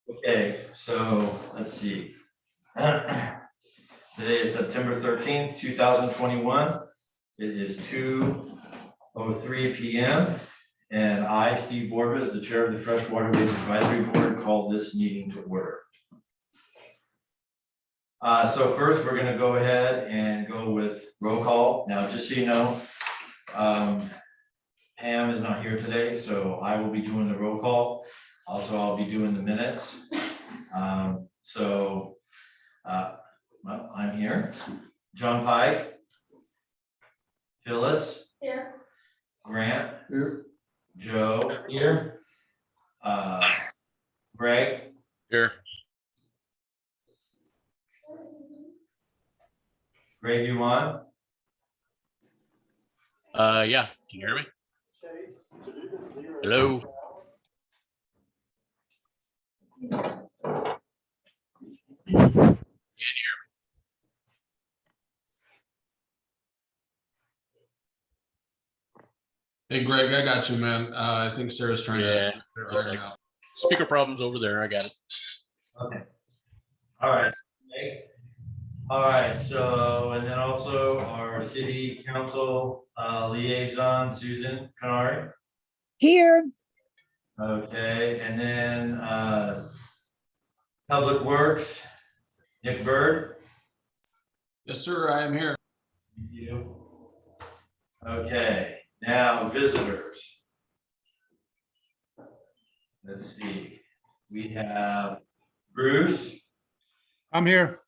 Okay, so let's see. Today is September 13th, 2021. It is 2:03 p.m. And I, Steve Borbas, the chair of the Fresh Waterways Advisory Board, call this meeting to order. So first, we're going to go ahead and go with roll call. Now, just so you know, Pam is not here today, so I will be doing the roll call. Also, I'll be doing the minutes. Well, I'm here. John Pike. Phyllis. Here. Grant. Here. Joe. Here. Greg. Here. Greg, you on? Yeah. Can you hear me? Hello. Hey, Greg, I got you, man. I think Sarah's trying Yeah, to figure looks it like- out. Speaker problems over there. I got it. Okay. All right. Okay. All right, so, and then also our city council liaison, Susan Canary. Here. Okay, and then Public Works, Nick Bird. Yes, sir, I am here. Thank you. Okay, now visitors. Let's see, we have Bruce. I'm here.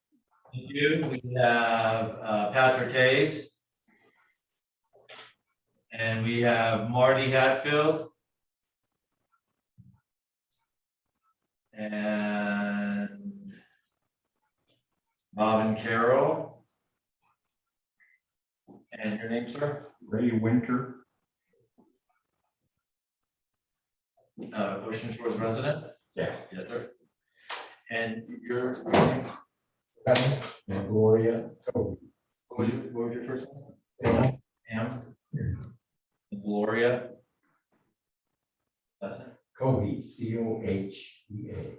Thank you. We have Patrick Hayes. And we have Marty Hatfield. And Bob and Carol. And your name, sir? Ray Winter. Ocean Shores resident? Yeah. Yes, sir. And your name? And Gloria. What was your first name? Pam. And Gloria. That's it. Cohea, Cohea.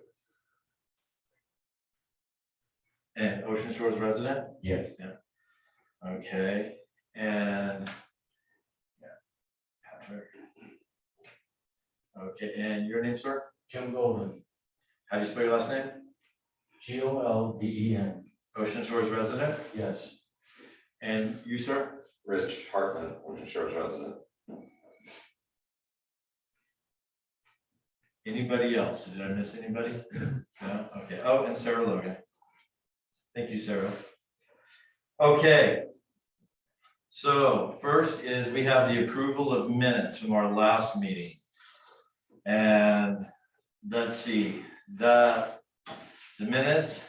And Ocean Shores resident? Yes. Okay, and Patrick. Okay, and your name, sir? Jim Golden, How do you spell your last name? Golden. Ocean Shores resident? Yes. And you, sir? Rich Hartman, Ocean Shores resident. Anybody else? Did I miss anybody? No? Okay. Oh, and Sarah Logan. Thank you, Sarah. Okay. So first is we have the approval of minutes from our last meeting. And let's see, the minutes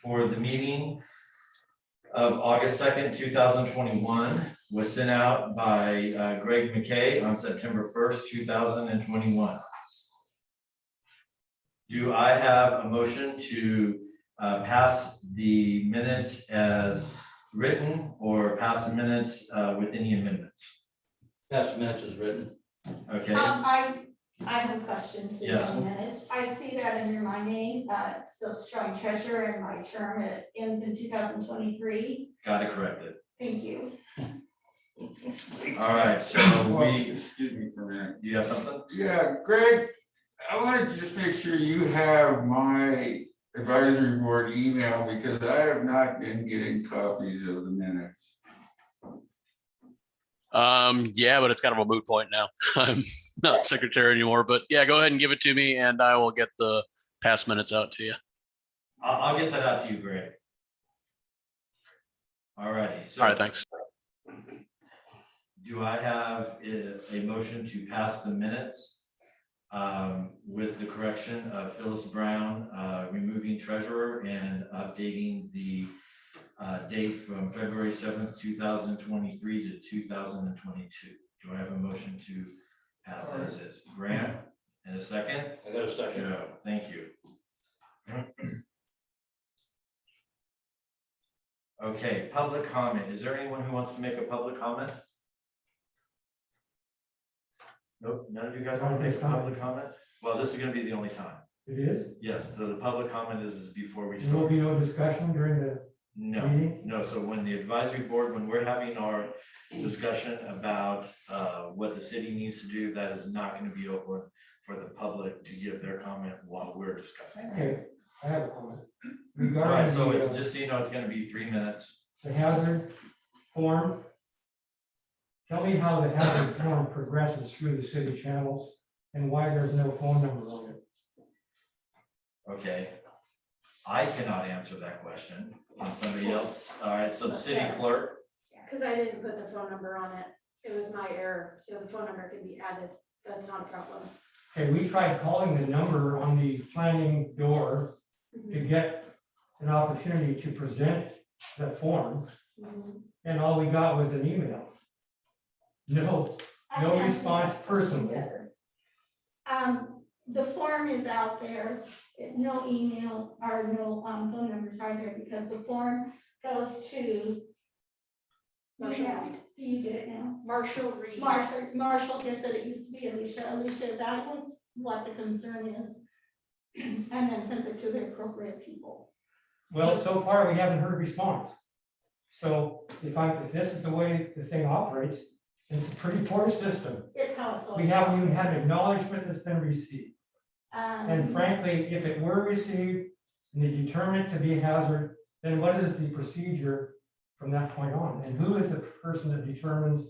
for the meeting of August 2nd, 2021 was sent out by Greg McKay on September 1st, 2021. Do I have a motion to pass the minutes as written or pass the minutes with any amendments? Pass minutes is written. Okay, I have a question. For Yes. the minutes. I see that under my name, it's still showing treasurer and my term it ends in 2023. got it corrected. Thank you. All right, so Excuse me for a minute. you have something? Yeah, Greg, I wanted to just make sure you have my advisory board email because I have not been getting copies of the minutes. Yeah, but it's kind of a moot point now. I'm not secretary anymore, but yeah, go ahead and give it to me and I will get the past minutes out to you. I'll get that out to you, Greg. All righty, so. All right, thanks. Do I have a motion to pass the minutes with the correction of Phyllis Brown removing treasurer and updating the date from February 7th, 2023 to 2022? Do I have a motion to pass as is? Grant, and a second? I got a second. Joe, thank you. Okay, public comment. Is there anyone who wants to make a public comment? Nope, none of you guys want to make a public comment? Well, this is gonna be the only time. It is? Yes, the public comment is before we There will start. be no discussion during the No, meeting? no, so when the advisory board, when we're having our discussion about what the city needs to do, that is not gonna be open for the public to give their comment while we're discussing. Okay, I have a comment. All right, Regarding so it's, the, just so you know, it's gonna be 3 minutes. the hazard form. Tell me how the hazard form progresses through the city channels and why there's no phone number on it. Okay. I cannot answer that question. Can somebody else? All right, so the city clerk, Because I didn't put the phone number on it. It was my error, so the phone number can be added. That's not a problem. Okay, we tried calling the number on the planning door to get an opportunity to present the form, Mhm. and all we got was an email. No, I no answered response that question personally. better. The form is out there, no email or no, phone numbers are there because the form goes to. Marshall Yeah, Reed. do you get it now? Marshall Reed. Marshall gets it, it used to be Alicia evaluates what the concern is. And then sends it to the appropriate people. Well, so far, we haven't heard a response. So if this is the way the thing operates, it's a pretty poor system. It's how it's. We haven't even had an acknowledgement that's been received. And frankly, if it were received and they determine it to be a hazard, then what is the procedure from that point on? And who is the person that determines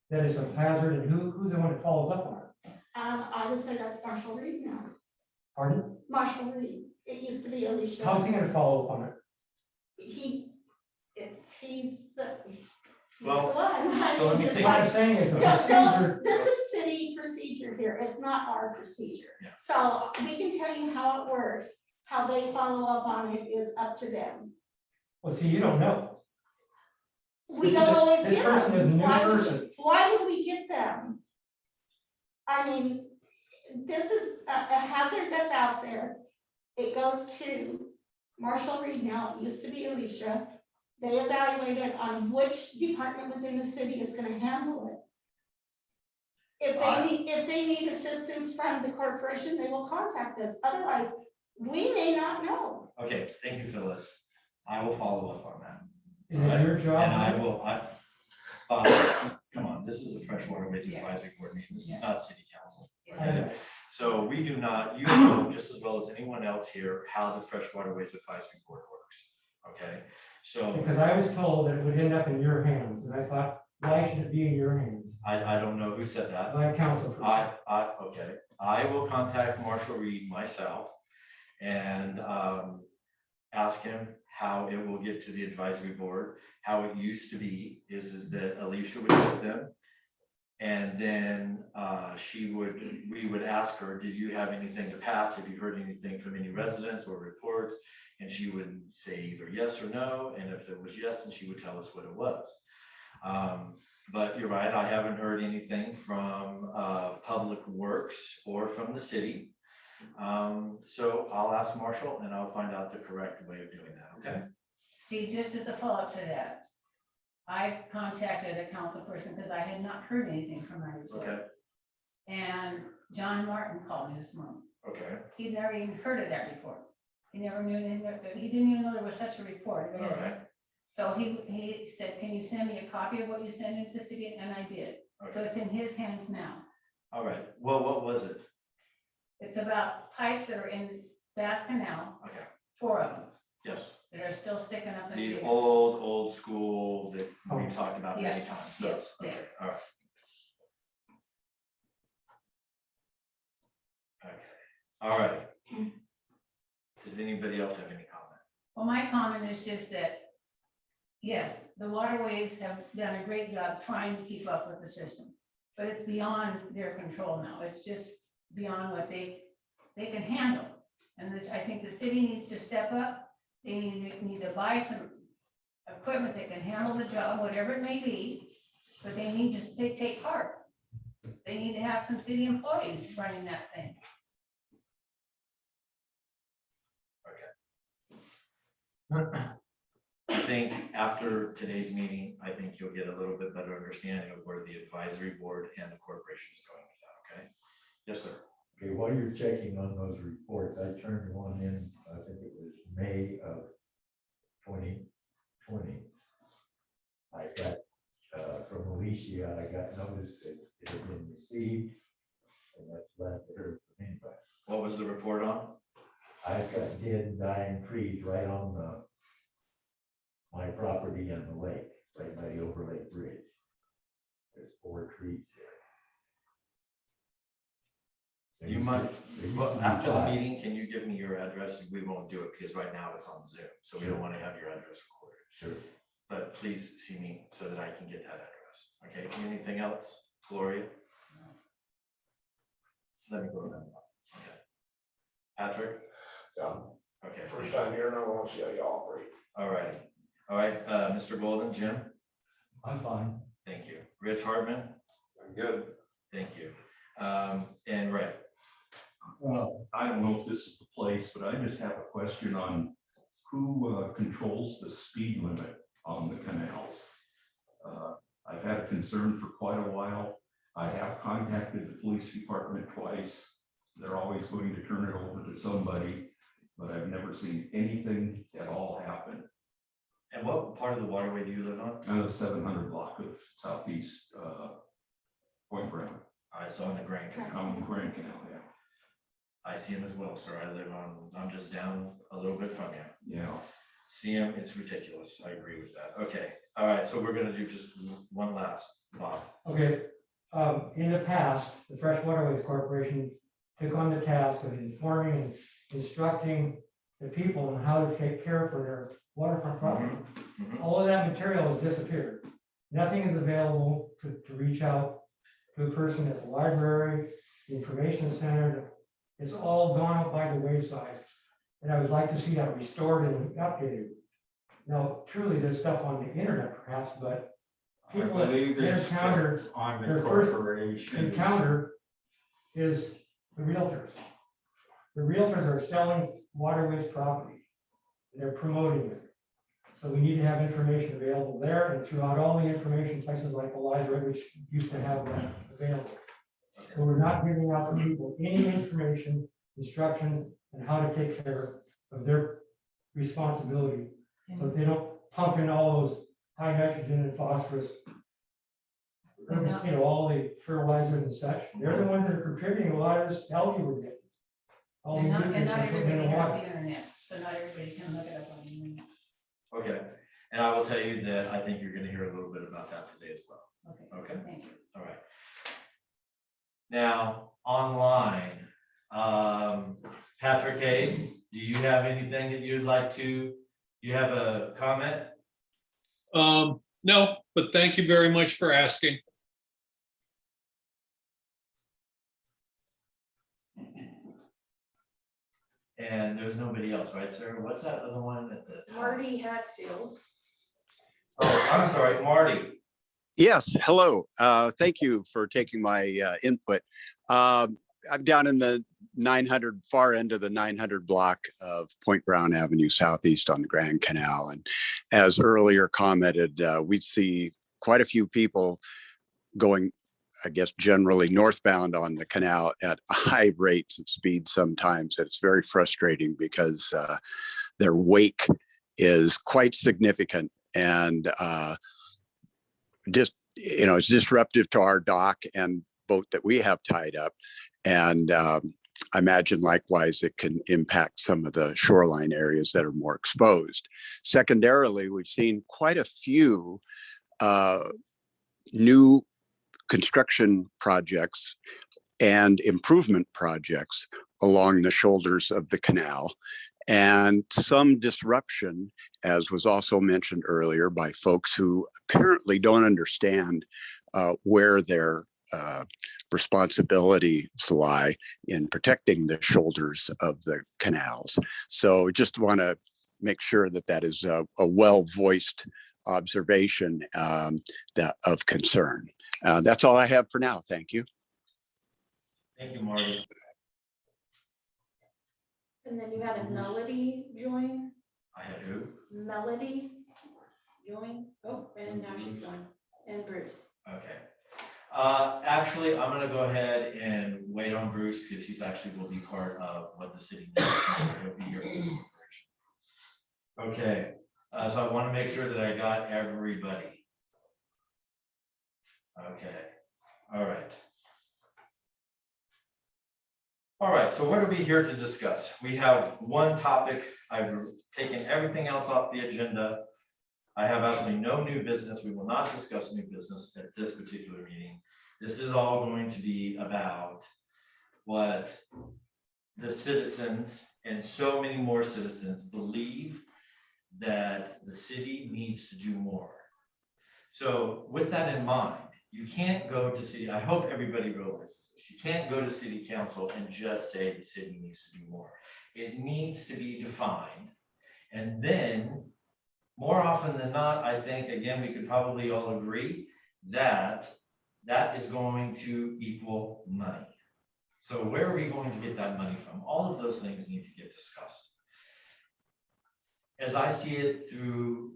that it's a hazard and who's the one that follows up on it? I would say that's Marshall Reed now, Pardon? Marshall Reed, it used to be Alicia. How's he gonna follow up on it? He's the Well, one. so let me It's see. What I'm like- saying is the Don't- procedure, This is city procedure here, it's not our procedure. Yeah. So we can tell you how it works, how they follow up on it is up to them. well, see, you don't know. We This don't is a- always this get person is a them. new Why would person. we- Why would we get them? I mean, this is a hazard that's out there. It goes to Marshall Reed now, it used to be Alicia. They evaluated on which department within the city is gonna handle it. If they need assistance from the corporation, they will contact us, otherwise, we may not know. okay, thank you, Phyllis. I will follow up on that. Is it your job? And I will, come on, this is a Fresh Waterways Advisory Board meeting, this is not city council. I know. So we do not, you know just as well as anyone else here, how the Fresh Waterways Advisory Board works, okay? So Because I was told that it would end up in your hands, and I thought, why should it be in your hands? I don't know who said that. Like council person. Okay, I will contact Marshall Reed myself and ask him how it will get to the advisory board. How it used to be is that Alicia would get them. And then we would ask her, did you have anything to pass? Have you heard anything from any residents or reports? And she would say either yes or no, and if it was yes, then she would tell us what it was. But you're right, I haven't heard anything from Public Works or from the city. So I'll ask Marshall and I'll find out the correct way of doing that, okay? Steve, just as a follow-up to that, I contacted a council person because I had not heard anything from my report. Okay, And John Martin called me this morning. okay, He'd never even heard of that report. He never knew anything, he didn't even know there was such a report. all right, So he said, can you send me a copy of what you sent into the city? And I did. So okay, it's in his hands now. all right. Well, what was it? It's about pipes that are in Bass Canal, Okay, 4 of them, yes, that are still sticking up in the the air. old school that we've talked about many Yeah, times, yeah, those, okay, all right. Okay, all right. Does anybody else have any comment? Well, my comment is just that, yes, the waterways have done a great job trying to keep up with the system, but it's beyond their control now. It's just beyond what they can handle. And I think the city needs to step up. They need to buy some equipment that can handle the job, whatever it may be, but they need to take part. They need to have some city employees running that thing. I think after today's meeting, I think you'll get a little bit better understanding of where the advisory board and the corporation is going with that, okay? Yes, sir. Okay, while you're checking on those reports, I turned one in, I think it was May of 2020. I got, from Alicia, I got notice that it had been received, and that's left there from anybody. What was the report on? I've got dead and dying trees right on my property and the lake, right by the overlay bridge. There's 4 trees there. You might, well, after the meeting, can you give me your address? We won't do it because right now it's on Zoom, so we don't want to have your address recorded. Sure. But please see me so that I can get that address. Okay, anything else, Gloria? Let me go ahead. Okay. Patrick? Yeah, Okay. first time here, and I want to see how you operate. All right, Mr. Golden, Jim? I'm fine. Thank you. Rich Hartman? I'm good. Thank you. And Ray? Well, I don't know if this is the place, but I just have a question on who controls the speed limit on the canals. I've had a concern for quite a while. I have contacted the police department twice. They're always going to turn it over to somebody, but I've never seen anything at all happen. And what part of the waterway do you live on? The 700 block of Southeast Point Brown. I saw in the Grand Canal. On the Grand Canal, yeah. I see him as well, sir. I live on, I'm just down a little bit from you. Yeah. See him, it's ridiculous. I agree with that. Okay, all right, so we're gonna do just one last, Bob. Okay, in the past, the Fresh Waterways Corporation took on the task of informing and instructing the people on how to take care for their waterfront property. Mhm. All of that material has disappeared. Nothing is available to reach out to a person at the library, the information center. It's all gone up by the wayside. And I would like to see that restored and updated. Now, truly, there's stuff on the internet perhaps, but I people that believe there's encounter, stuff on the their first corporation. encounter is the realtors. The realtors are selling Waterways property. They're promoting it. So we need to have information available there and throughout all the information places like the library, which used to have that available. So we're not giving out to people any information, instruction, on how to take care of their responsibility. So that they don't pump in all those high nitrogen and phosphorus. All the fertilizers and such. They're the ones that are contributing a lot of this algae we're getting. All And the not nutrients are put in everybody the has water. the internet, so not everybody can look it up on the internet. Okay, and I will tell you that I think you're gonna hear a little bit about that today as well. Okay, Okay, thank you. all right. Now, online, Patrick Hayes, do you have anything that you'd like to, you have a comment? No, but thank you very much for asking. And there's nobody else, right, Sarah? What's that other one at the? Marty Hatfield. Oh, I'm sorry, Marty. Yes, hello. Thank you for taking my input. I'm down in the 900, far end of the 900 block of Point Brown Avenue Southeast on the Grand Canal. And as earlier commented, we see quite a few people going, I guess, generally northbound on the canal at high rates of speed sometimes. And it's very frustrating because their wake is quite significant and just, you know, it's disruptive to our dock and boat that we have tied up. And I imagine likewise, it can impact some of the shoreline areas that are more exposed. Secondarily, we've seen quite a few new construction projects and improvement projects along the shoulders of the canal, and some disruption, as was also mentioned earlier, by folks who apparently don't understand where their responsibilities lie in protecting the shoulders of the canals. So just want to make sure that that is a well-voiced observation that of concern. That's all I have for now. Thank you. Thank you, Marty. And then you had a Melody join, I had who? Melody join. Oh, and now she's gone. And Bruce. Okay. Actually, I'm gonna go ahead and wait on Bruce because he's actually will be part of what the city needs. He'll be here for the corporation. Okay, so I want to make sure that I got everybody. Okay, all right. All right, so what are we here to discuss? We have one topic. I've taken everything else off the agenda. I have absolutely no new business. We will not discuss new business at this particular meeting. This is all going to be about what the citizens and so many more citizens believe that the city needs to do more. So with that in mind, you can't go to city, I hope everybody realizes this, you can't go to city council and just say the city needs to do more. It needs to be defined. And then more often than not, I think, again, we could probably all agree that that is going to equal money. So where are we going to get that money from? All of those things need to get discussed. As I see it through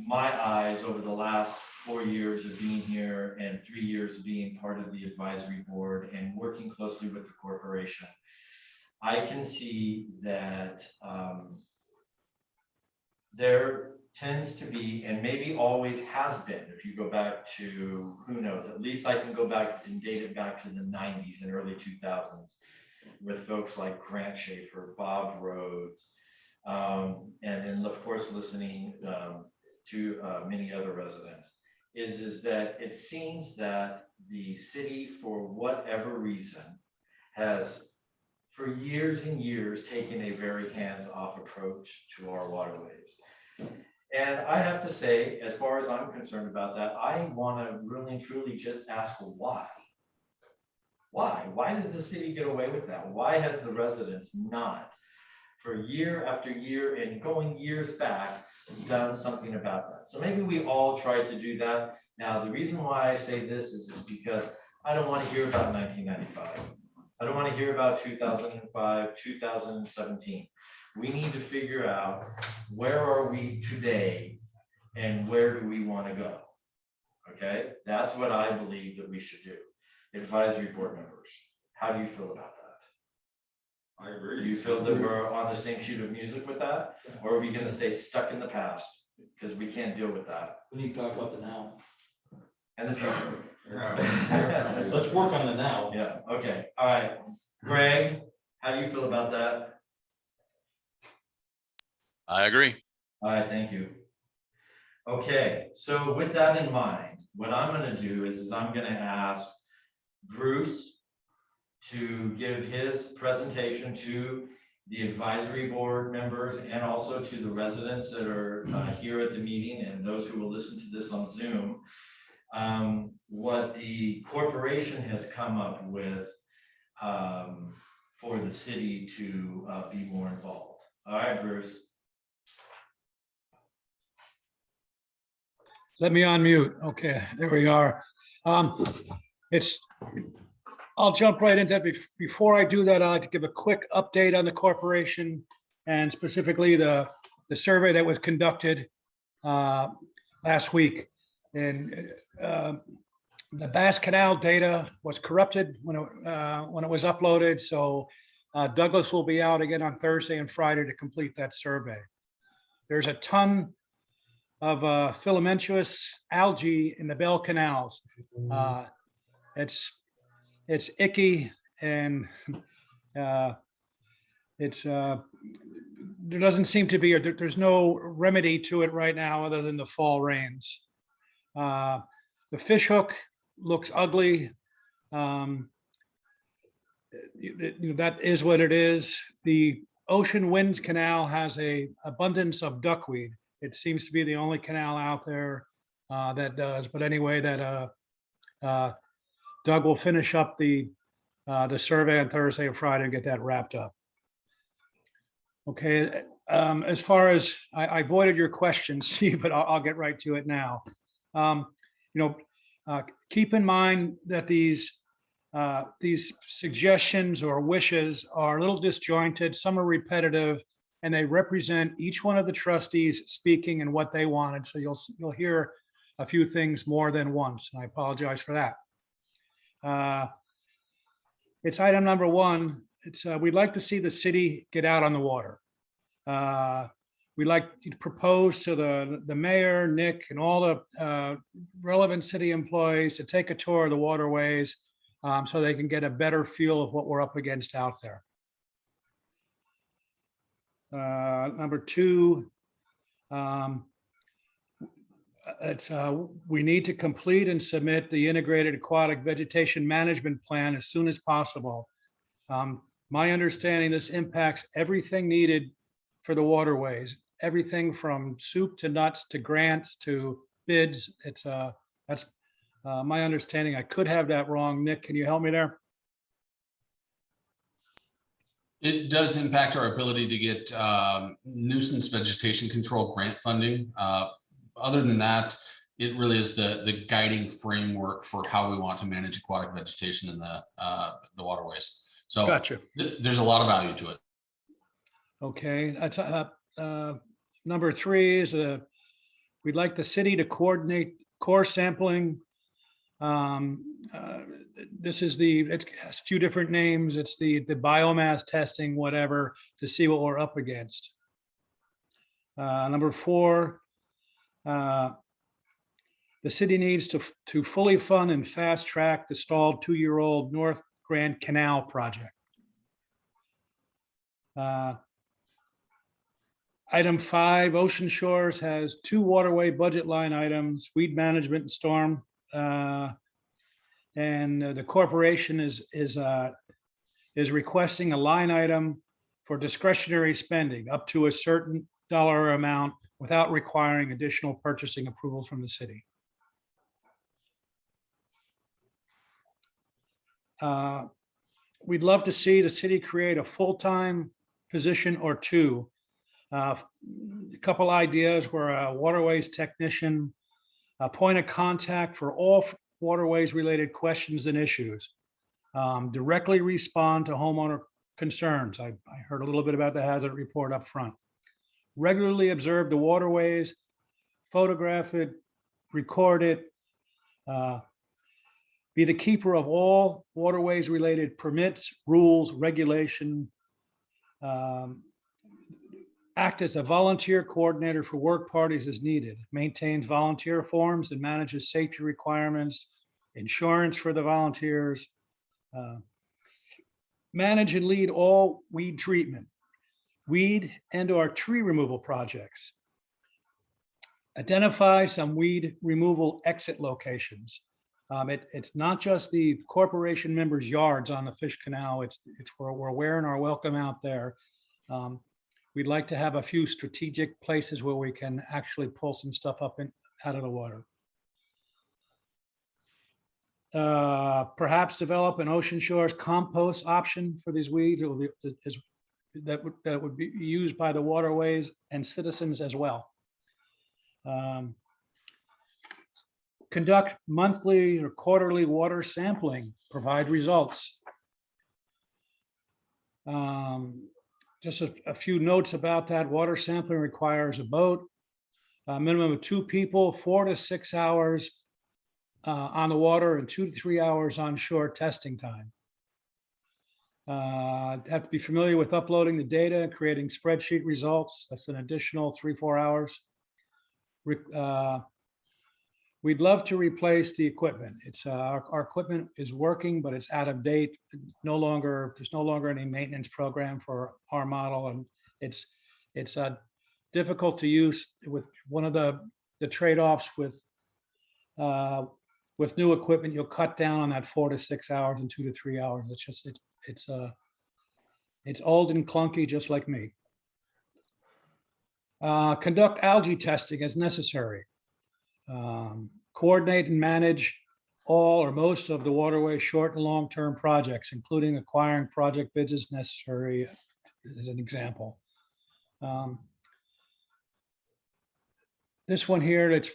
my eyes over the last 4 years of being here and 3 years of being part of the advisory board and working closely with the corporation, I can see that there tends to be, and maybe always has been, if you go back to, who knows, at least I can go back and date it back to the 90s and early 2000s with folks like Grant Schaefer, Bob Rhodes, and then of course listening to many other residents, is that it seems that the city, for whatever reason, has for years and years taken a very hands-off approach to our waterways. And I have to say, as far as I'm concerned about that, I want to really and truly just ask why. Why? Why does the city get away with that? Why have the residents not, for year after year and going years back, done something about that? So maybe we all tried to do that. Now, the reason why I say this is because I don't want to hear about 1995. I don't want to hear about 2005, 2017. We need to figure out where are we today and where do we want to go? Okay, that's what I believe that we should do. Advisory board members, how do you feel about that? I agree. Do you feel that we're on the same sheet of music with that? Or are we going to stay stuck in the past because we can't deal with that? We need to talk about the now. And the future. Let's work on the now. Yeah, okay, all right. Greg, how do you feel about that? I agree. All right, thank you. Okay, so with that in mind, what I'm gonna do is I'm gonna ask Bruce to give his presentation to the advisory board members and also to the residents that are here at the meeting and those who will listen to this on Zoom, what the corporation has come up with for the city to be more involved. All right, Bruce. Let me unmute. Okay, there we are. I'll jump right into it. Before I do that, I'd like to give a quick update on the corporation and specifically the survey that was conducted last week. And the Bass Canal data was corrupted when it was uploaded. So Douglas will be out again on Thursday and Friday to complete that survey. There's a ton of filamentous algae in the Bell Canals. It's icky and there doesn't seem to be, there's no remedy to it right now other than the fall rains. The fish hook looks ugly. That is what it is. The Ocean Winds Canal has a abundance of duckweed. It seems to be the only canal out there that does. But anyway, that Doug will finish up the survey on Thursday and Friday and get that wrapped up. Okay, as far as I avoided your question, Steve, but I'll get right to it now. Keep in mind that these suggestions or wishes are a little disjointed. Some are repetitive, and they represent each one of the trustees speaking and what they wanted. So you'll hear a few things more than once. And I apologize for that. It's item number one. It's, we'd like to see the city get out on the water. We'd like to propose to the mayor, Nick, and all the relevant city employees to take a tour of the waterways so they can get a better feel of what we're up against out there. Number two, we need to complete and submit the integrated aquatic vegetation management plan as soon as possible. My understanding, this impacts everything needed for the waterways, everything from soup to nuts to grants to bids. That's my understanding. I could have that wrong. Nick, can you help me there? It does impact our ability to get nuisance vegetation control grant funding. Other than that, it really is the guiding framework for how we want to manage aquatic vegetation in the waterways. So Gotcha. There's a lot of value to it. Okay, that's number three is we'd like the city to coordinate core sampling. This is it has a few different names. It's the biomass testing, whatever, to see what we're up against. Number four, the city needs to fully fund and fast track the stalled 2-year-old North Grand Canal project. Item 5, Ocean Shores has 2 waterway budget line items, weed management and storm. And the corporation is requesting a line item for discretionary spending up to a certain dollar amount without requiring additional purchasing approvals from the city. We'd love to see the city create a full-time position or 2. A couple ideas were a waterways technician, a point of contact for all waterways related questions and issues, directly respond to homeowner concerns. I heard a little bit about the hazard report up front. Regularly observe the waterways, photograph it, record it, be the keeper of all waterways related permits, rules, regulation, act as a volunteer coordinator for work parties as needed, maintains volunteer forms and manages safety requirements, insurance for the volunteers, manage and lead all weed treatment, weed and/or tree removal projects, identify some weed removal exit locations. It's not just the corporation members' yards on the Fish Canal, it's where we're wearing our welcome out there. We'd like to have a few strategic places where we can actually pull some stuff up out of the water. Perhaps develop an Ocean Shores compost option for these weeds. It will be that would be used by the waterways and citizens as well. Conduct monthly or quarterly water sampling, provide results. Just a few notes about that. Water sampling requires a boat, a minimum of 2 people, 4 to 6 hours on the water and 2 to 3 hours on shore testing time. Have to be familiar with uploading the data and creating spreadsheet results. That's an additional 3-4 hours. We'd love to replace the equipment. It's our equipment is working, but it's out of date. There's no longer any maintenance program for our model, and it's difficult to use. With one of the trade-offs with new equipment, you'll cut down on that 4 to 6 hours and 2 to 3 hours. It's old and clunky, just like me. Conduct algae testing as necessary. Coordinate and manage all or most of the waterway short and long-term projects, including acquiring project bids as necessary, as an example. This one here, it's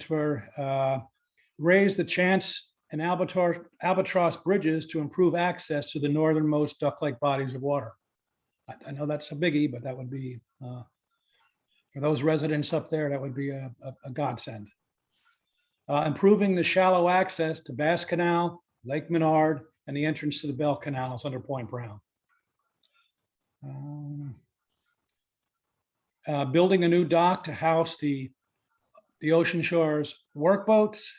for raise the chance in albatross bridges to improve access to the northernmost duck-like bodies of water. I know that's a biggie, but that would be for those residents up there, that would be a godsend. Improving the shallow access to Bass Canal, Lake Menard, and the entrance to the Bell Canals under Point Brown. Building a new dock to house the Ocean Shores workboats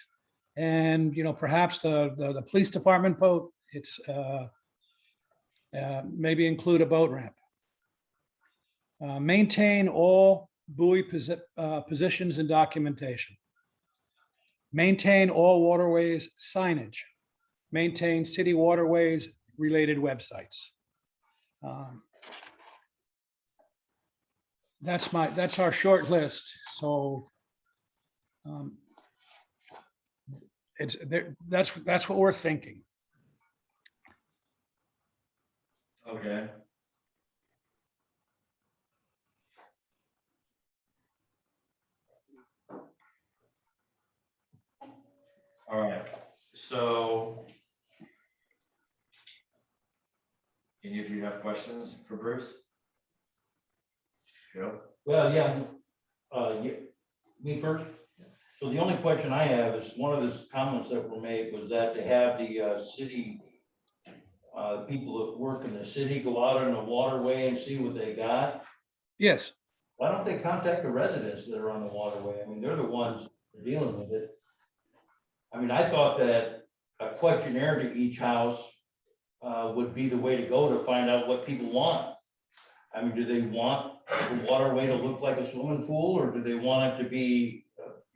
and, perhaps the police department boat. It's maybe include a boat ramp. Maintain all buoy positions and documentation. Maintain all waterways signage. Maintain city waterways related websites. That's our short list. So it's there. That's what we're thinking. Okay. All right, so. Any of you have questions for Bruce? Joe? Well, yeah, me first. So the only question I have is, one of the comments that were made was that to have the city, people that work in the city go out on the waterway and see what they got. Yes. Why don't they contact the residents that are on the waterway? I mean, they're the ones dealing with it. I mean, I thought that a questionnaire to each house would be the way to go to find out what people want. I mean, do they want the waterway to look like a swimming pool, or do they want it to be,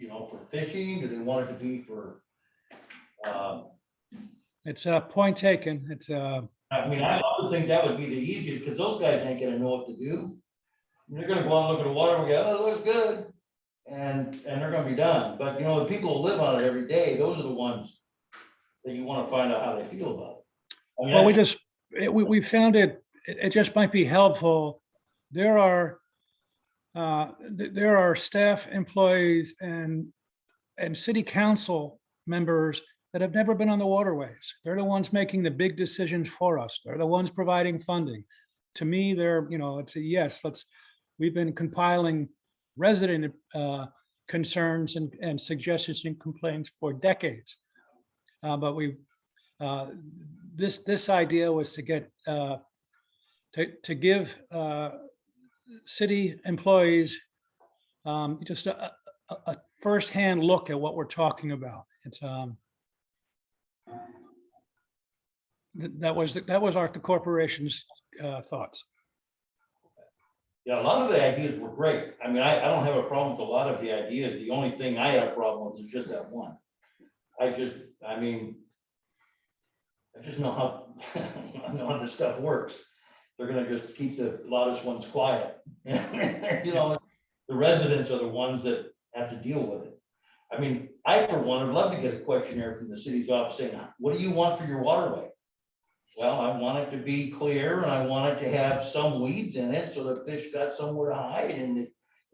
for fishing? Do they want it to be for? It's a point taken. It's I mean, I would think that would be the easiest, because those guys ain't gonna know what to do. They're gonna go out and look at the water and go, oh, it looks good. And they're gonna be done. But the people who live on it every day, those are the ones that you want to find out how they feel about it. I mean, we found it just might be helpful. There are staff, employees, and city council members that have never been on the waterways. They're the ones making the big decisions for us. They're the ones providing funding. To me, it's a yes. We've been compiling resident concerns and suggestions and complaints for decades. But this idea was to get to give city employees just a firsthand look at what we're talking about. It's that was the corporation's thoughts. Yeah, a lot of the ideas were great. I mean, I don't have a problem with a lot of the ideas. The only thing I had a problem with is just that one. I just know how, I know how this stuff works. They're gonna just keep the loudest ones quiet. The residents are the ones that have to deal with it. I mean, I, for one, would love to get a questionnaire from the city's office saying, what do you want for your waterway? Well, I want it to be clear, and I want it to have some weeds in it so the fish got somewhere to hide, and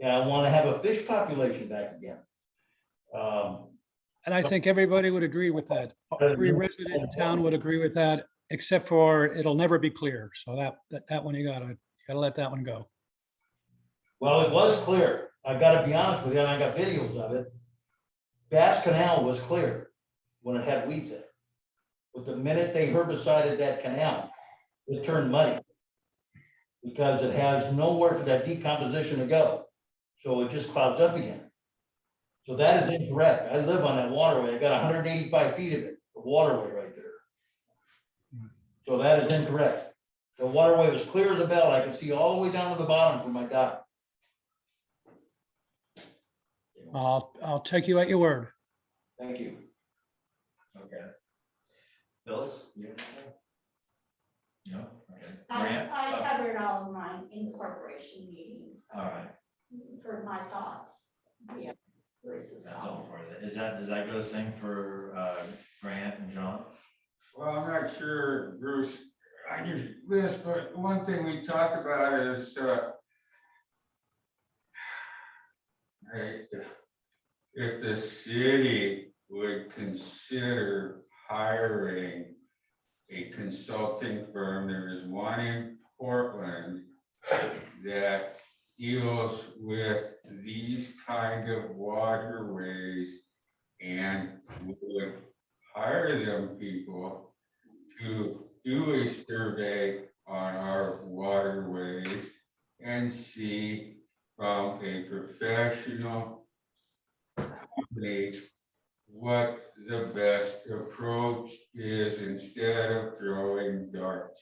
I want to have a fish population back again. And I think everybody would agree with that. Every resident in town would agree with that, except for it'll never be clear. So that one you gotta let that one go. Well, it was clear. I gotta be honest with you, and I got videos of it. Bass Canal was clear when it had weeds in it. But the minute they herbicided that canal, it turned muddy. Because it has nowhere for that decomposition to go. So it just clouds up again. So that is incorrect. I live on that waterway. I got 185 feet of it, the waterway right there. So that is incorrect. The waterway was clear as a bell. I could see all the way down to the bottom from my dock. I'll take you at your word. Thank you. Okay. Phyllis? You have anything? No? Okay. Grant? I covered all of mine in the corporation meetings. All right. For my thoughts. Yeah. That's all for that. Does that go the same for Grant and John? Well, I'm not sure, Bruce, on your list, but one thing we talked about is if the city would consider hiring a consulting firm. There is one in Portland that deals with these kind of waterways and would hire them people to do a survey on our waterways and see from a professional company what the best approach is instead of throwing darts.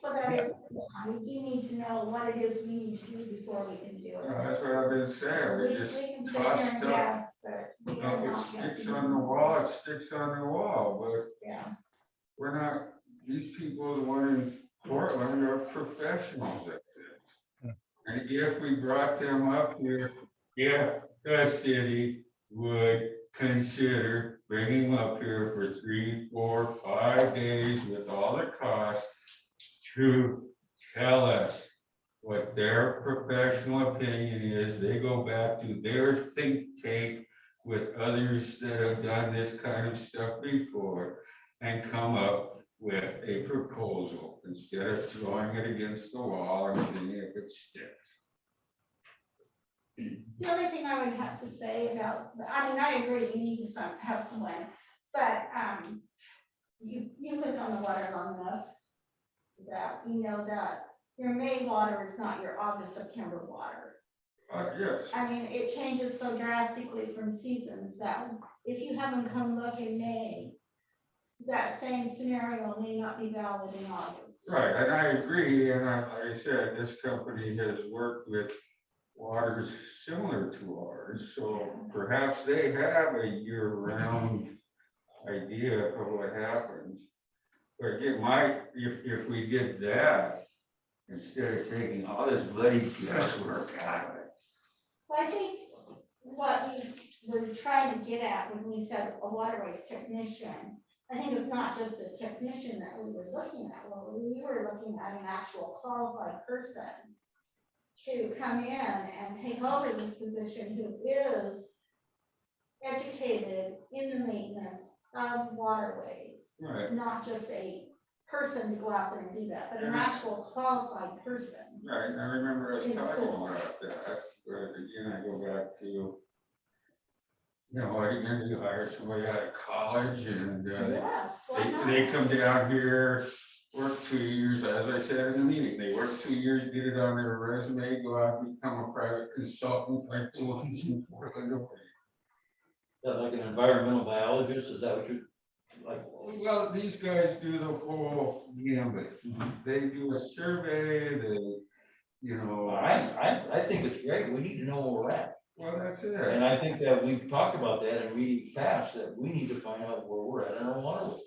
Well, that is, we do need to know what it is we need to do before we can do it. That's what I've been saying, We we just can sit toss here and stuff. guess, but we are If it not sticks guessing. on the wall, it sticks on the wall, but Yeah, we're not, these people, the one in Portland are professionals at this. And if we brought them up here, yeah, the city would consider bringing them up here for 3, 4, 5 days with all the costs to tell us what their professional opinion is. They go back to their think tank with others that have done this kind of stuff before and come up with a proposal instead of throwing it against the wall and seeing if it sticks. the only thing I would have to say about, I mean, I agree, we need to have some land, but, you lived on the water long enough that you know that your May water is not your August, September water. Yes, I mean, it changes so drastically from seasons that if you haven't come look in May, that same scenario may not be valid in August. right, and I agree, and like I said, this company has worked with waters similar to ours, so perhaps they have a year-round idea of what happens. But again, if we did that, instead of taking all this bloody guesswork out of it. Well, I think what we were trying to get at when we said a waterways technician, I think it's not just a technician that we were looking at. Well, we were looking at an actual qualified person to come in and take over this position who is educated in the maintenance of waterways. Right. Not just a person to go out there and do that, but an actual qualified person. Right, I remember us In talking school. about that, but again, I go back to, you know, I you hire somebody out of college and Yes, why not? they come down here, work 2 years, as I said in the meeting, they work 2 years, get it on their resume, go out and become a private consultant like the ones in Portland. That like an environmental biologist, is that what you like? Well, these guys do the whole gambit. They do a survey, they, you know. I think it's great, we need to know where we're at. Well, that's it. And I think that we've talked about that in meetings past, that we need to find out where we're at in our waterways.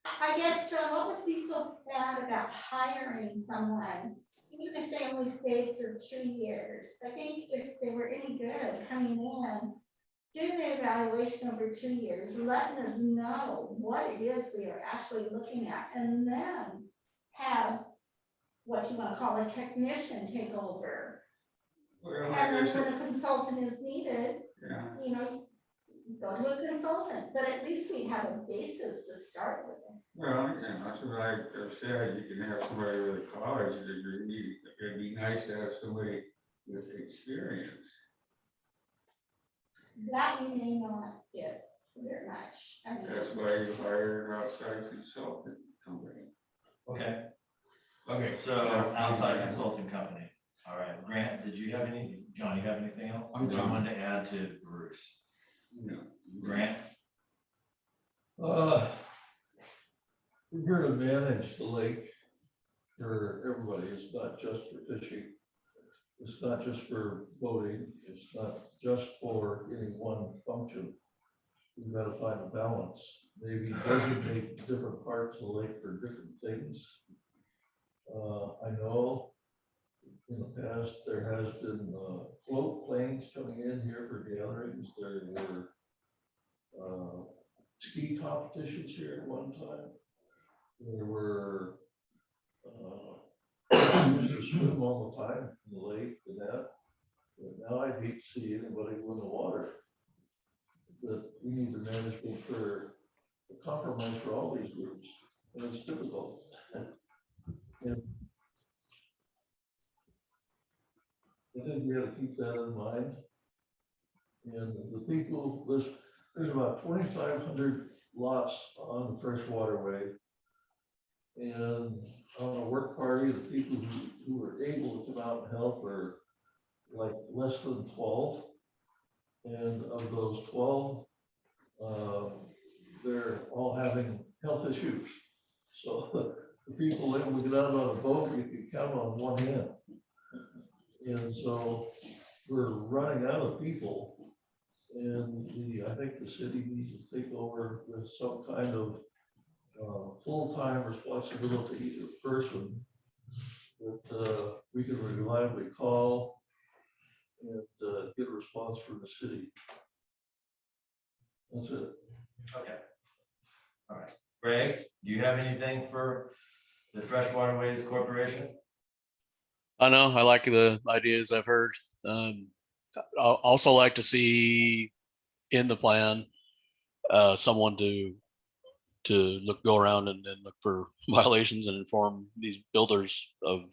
I guess, John, what would be so bad about hiring someone, even if they only stayed for 2 years? I think if they were any good coming in, doing the evaluation over 2 years, letting us know what it is we are actually looking at, and then have what you want to call a technician take over. Well, And like I then said, when a consultant is needed, yeah. you know, go to a consultant, but at least we have a basis to start with. Well, yeah, that's what I've said, you can have somebody with a college degree, it'd be nice to have somebody with experience. That you may not get very much. I mean, That's why you hire an outside consultant company. Okay. Okay, so outside consulting company. All right, Grant, did you have any, John, you have anything else I'm that you done. wanted to add to Bruce? No. Grant? We're here to manage the lake for everybody. It's not just for fishing. It's not just for boating. It's not just for any one function. We've got to find a balance. Maybe designate different parts of the lake for different things. I know in the past, there has been float planes coming in here for gatherings. There were ski competitions here at one time. There were used to swim all the time in the lake and that. But now I'd hate to see anybody go in the water. But we need to manage it for a compromise for all these groups, and it's difficult. And I think we gotta keep that in mind. And the people, there's about 2,500 lots on the fresh waterway. And on a work party, the people who are able to come out and help are like less than 12. And of those 12, they're all having health issues. So the people able to get out on a boat, you can count on one hand. And so we're running out of people. And I think the city needs to take over with some kind of full-time responsibility person that we can reliably call and get a response from the city. That's it. Okay. All right. Greg, do you have anything for the Fresh Waterways Corporation? I know, I like the ideas I've heard. I'll also like to see in the plan, someone to go around and look for violations and inform these builders of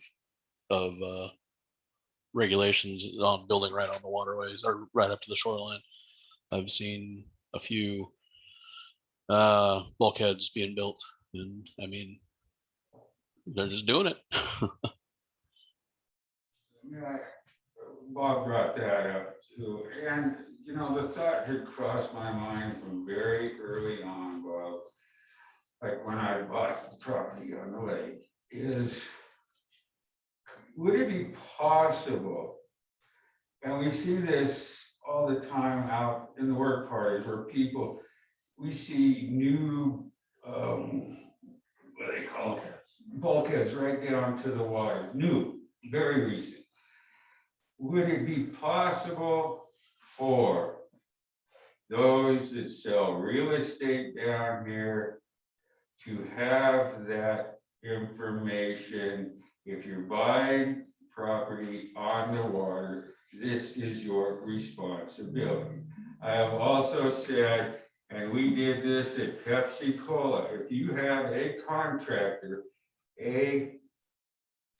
regulations on building right on the waterways or right up to the shoreline. I've seen a few bulkheads being built, and I mean, they're just doing it. Yeah, Bob brought that up too, and you know, the thought had crossed my mind from very early on, Bob. Like when I bought the property on the lake, is would it be possible, and we see this all the time out in the work parties where people, we see new, what do they call it? Bulkheads right down to the water, new, very recent. Would it be possible for those that sell real estate down here to have that information? If you're buying property on the water, this is your responsibility. I have also said, and we did this at Pepsi Cola, if you have a contractor, a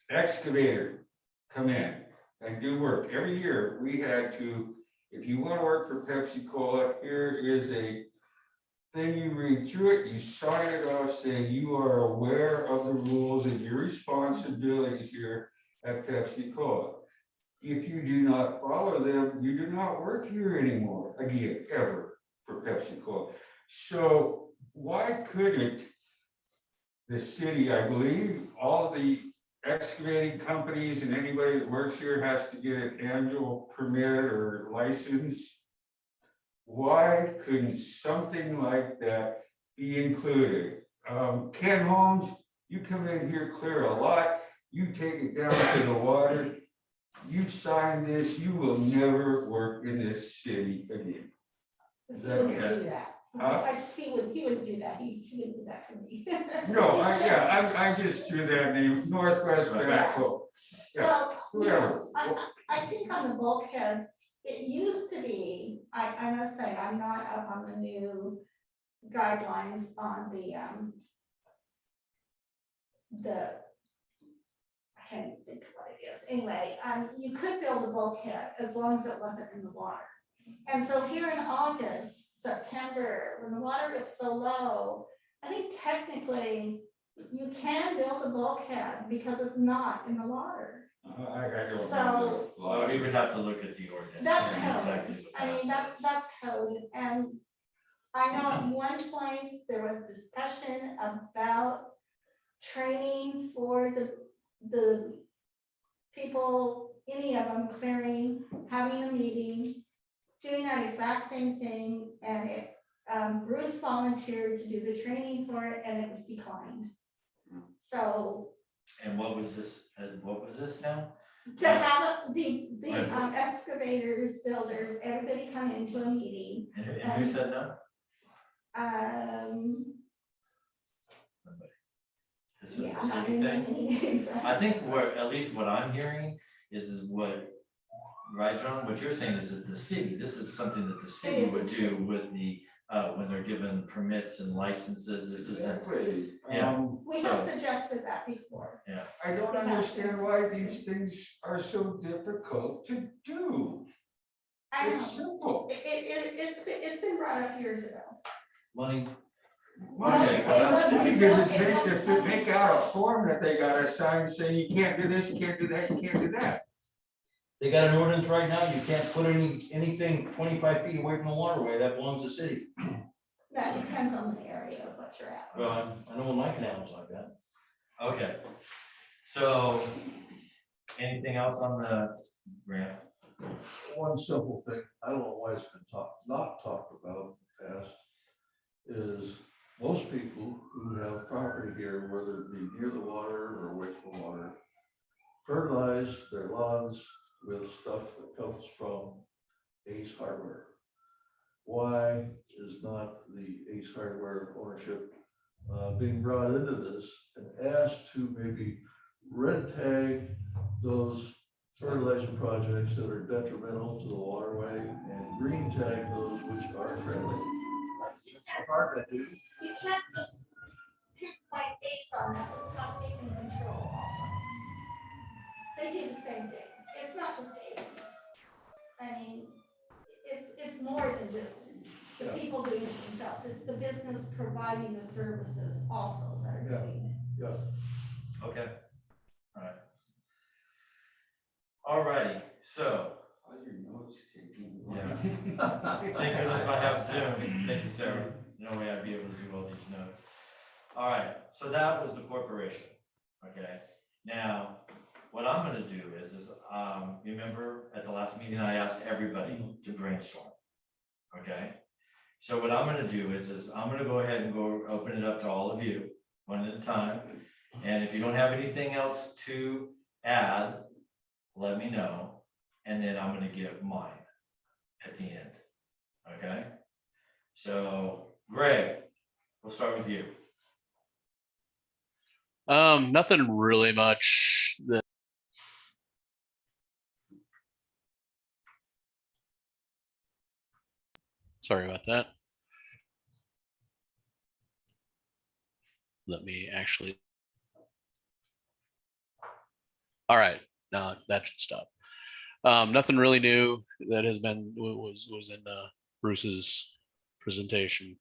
excavator come in and do work. Every year we had to, if you want to work for Pepsi Cola, here is a thing you read through it, you sign it off saying you are aware of the rules and your responsibilities here at Pepsi Cola. If you do not follow them, you do not work here anymore, again, ever, for Pepsi Cola. So why couldn't the city, I believe, all the excavating companies and anybody that works here has to get an annual permit or license. Why couldn't something like that be included? Ken Holmes, you come in here, clear a lot, you take it down to the water, you sign this, you will never work in this city again. He wouldn't do that. He wouldn't do that. He wouldn't do that for me. No, I just threw that name, Northwest Backhoe. Yeah, Well, whoever. I think on the bulkheads, it used to be, I must say, I'm not up on the new guidelines on the I can't even think of what it is. Anyway, you could build a bulkhead as long as it wasn't in the water. And so here in August, September, when the water is so low, I think technically you can build a bulkhead because it's not in the water. I don't So- know. Well, we would have to look at the ordinance. That's and code. exactly what I mean, that that's code. And I know at one point there was discussion about training for the people, any of them clearing, having a meeting, doing that exact same thing, and it, Bruce volunteered to do the training for it, and it was declined. So And what was this now? to have the excavators, builders, everybody come into a meeting. And who said no? This was Yeah, a I'm not city gonna thing? name any names. I think at least what I'm hearing is what, right, John, what you're saying is that the city, this is something that the city would do with the when they're given permits and licenses, this isn't, Exactly. Yeah. We have suggested that before. I don't understand why these things are so difficult to do. I know. It's simple. It's been brought up years ago. Money, Okay, It How wasn't- much does it it take wasn't- to make out a form that they gotta sign saying you can't do this, you can't do that, you can't do that? they got an ordinance right now, you can't put anything 25 feet away from the waterway, that belongs to the city. That depends on the area of what you're at. Well, I know in my canals like that. okay. So, anything else on the grant? One simple thing, I don't know why it's been not talked about in the past, is most people who have property here, whether it be near the water or away from the water, fertilize their lawns with stuff that comes from Ace Hardware. Why is not the Ace Hardware ownership being brought into this and asked to maybe red tag those fertilizer projects that are detrimental to the waterway and green tag those which are friendly? You can't just pinpoint Ace on that, it's not taking control also. They do the same thing, it's not just Ace. I mean, it's more than just the people doing it themselves, it's the business providing the services also that are doing it. Yeah. Okay. Alrighty, so, All your notes taking. yeah. Thank goodness I have Zoom. Thank you, Sarah. No way I'd be able to do all these notes. All right, so that was the corporation. Okay, now what I'm gonna do is remember at the last meeting I asked everybody to brainstorm. Okay, so what I'm gonna do is I'm gonna go ahead and go open it up to all of you one at a time. And if you don't have anything else to add, let me know, and then I'm gonna give mine at the end, okay? So, Greg, we'll start with you. Nothing really much that. Sorry about that. Let me actually. All right, now that should stop. Nothing really new that has been was in Bruce's presentation.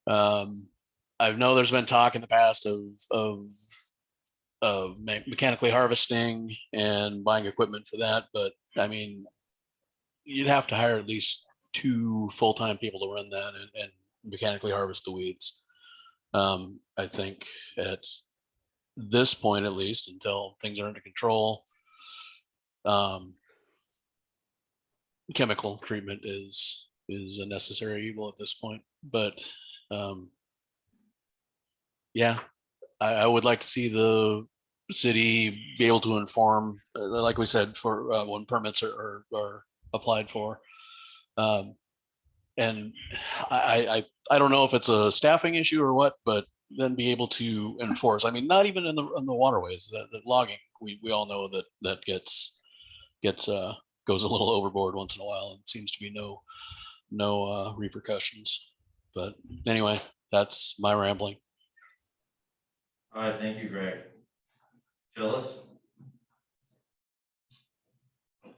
I know there's been talk in the past of mechanically harvesting and buying equipment for that, but I mean, you'd have to hire at least 2 full-time people to run that and mechanically harvest the weeds. I think at this point, at least, until things are under control, chemical treatment is a necessary evil at this point. But yeah, I would like to see the city be able to inform, like we said, for when permits are applied for. And I don't know if it's a staffing issue or what, but then be able to enforce. I mean, not even in the waterways, the logging, we all know that goes a little overboard once in a while, and seems to be no repercussions. But anyway, that's my rambling. All right, thank you, Greg. Phyllis?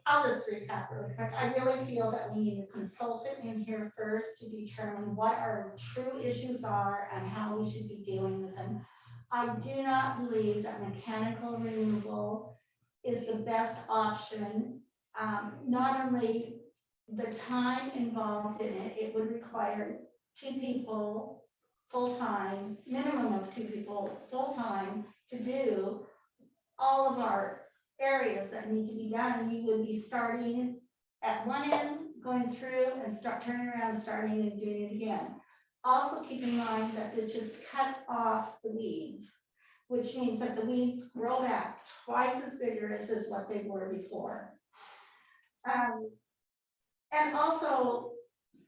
I'll just recap really quick. I really feel that we need a consultant in here first to determine what our true issues are and how we should be dealing with them. I do not believe that mechanical removal is the best option. Not only the time involved in it, it would require 2 people full-time, minimum of 2 people full-time to do all of our areas that need to be done. We would be starting at one end, going through and turning around, starting and doing it again. Also keep in mind that it just cuts off the weeds, which means that the weeds grow back twice as vigorous as what they were before. And also,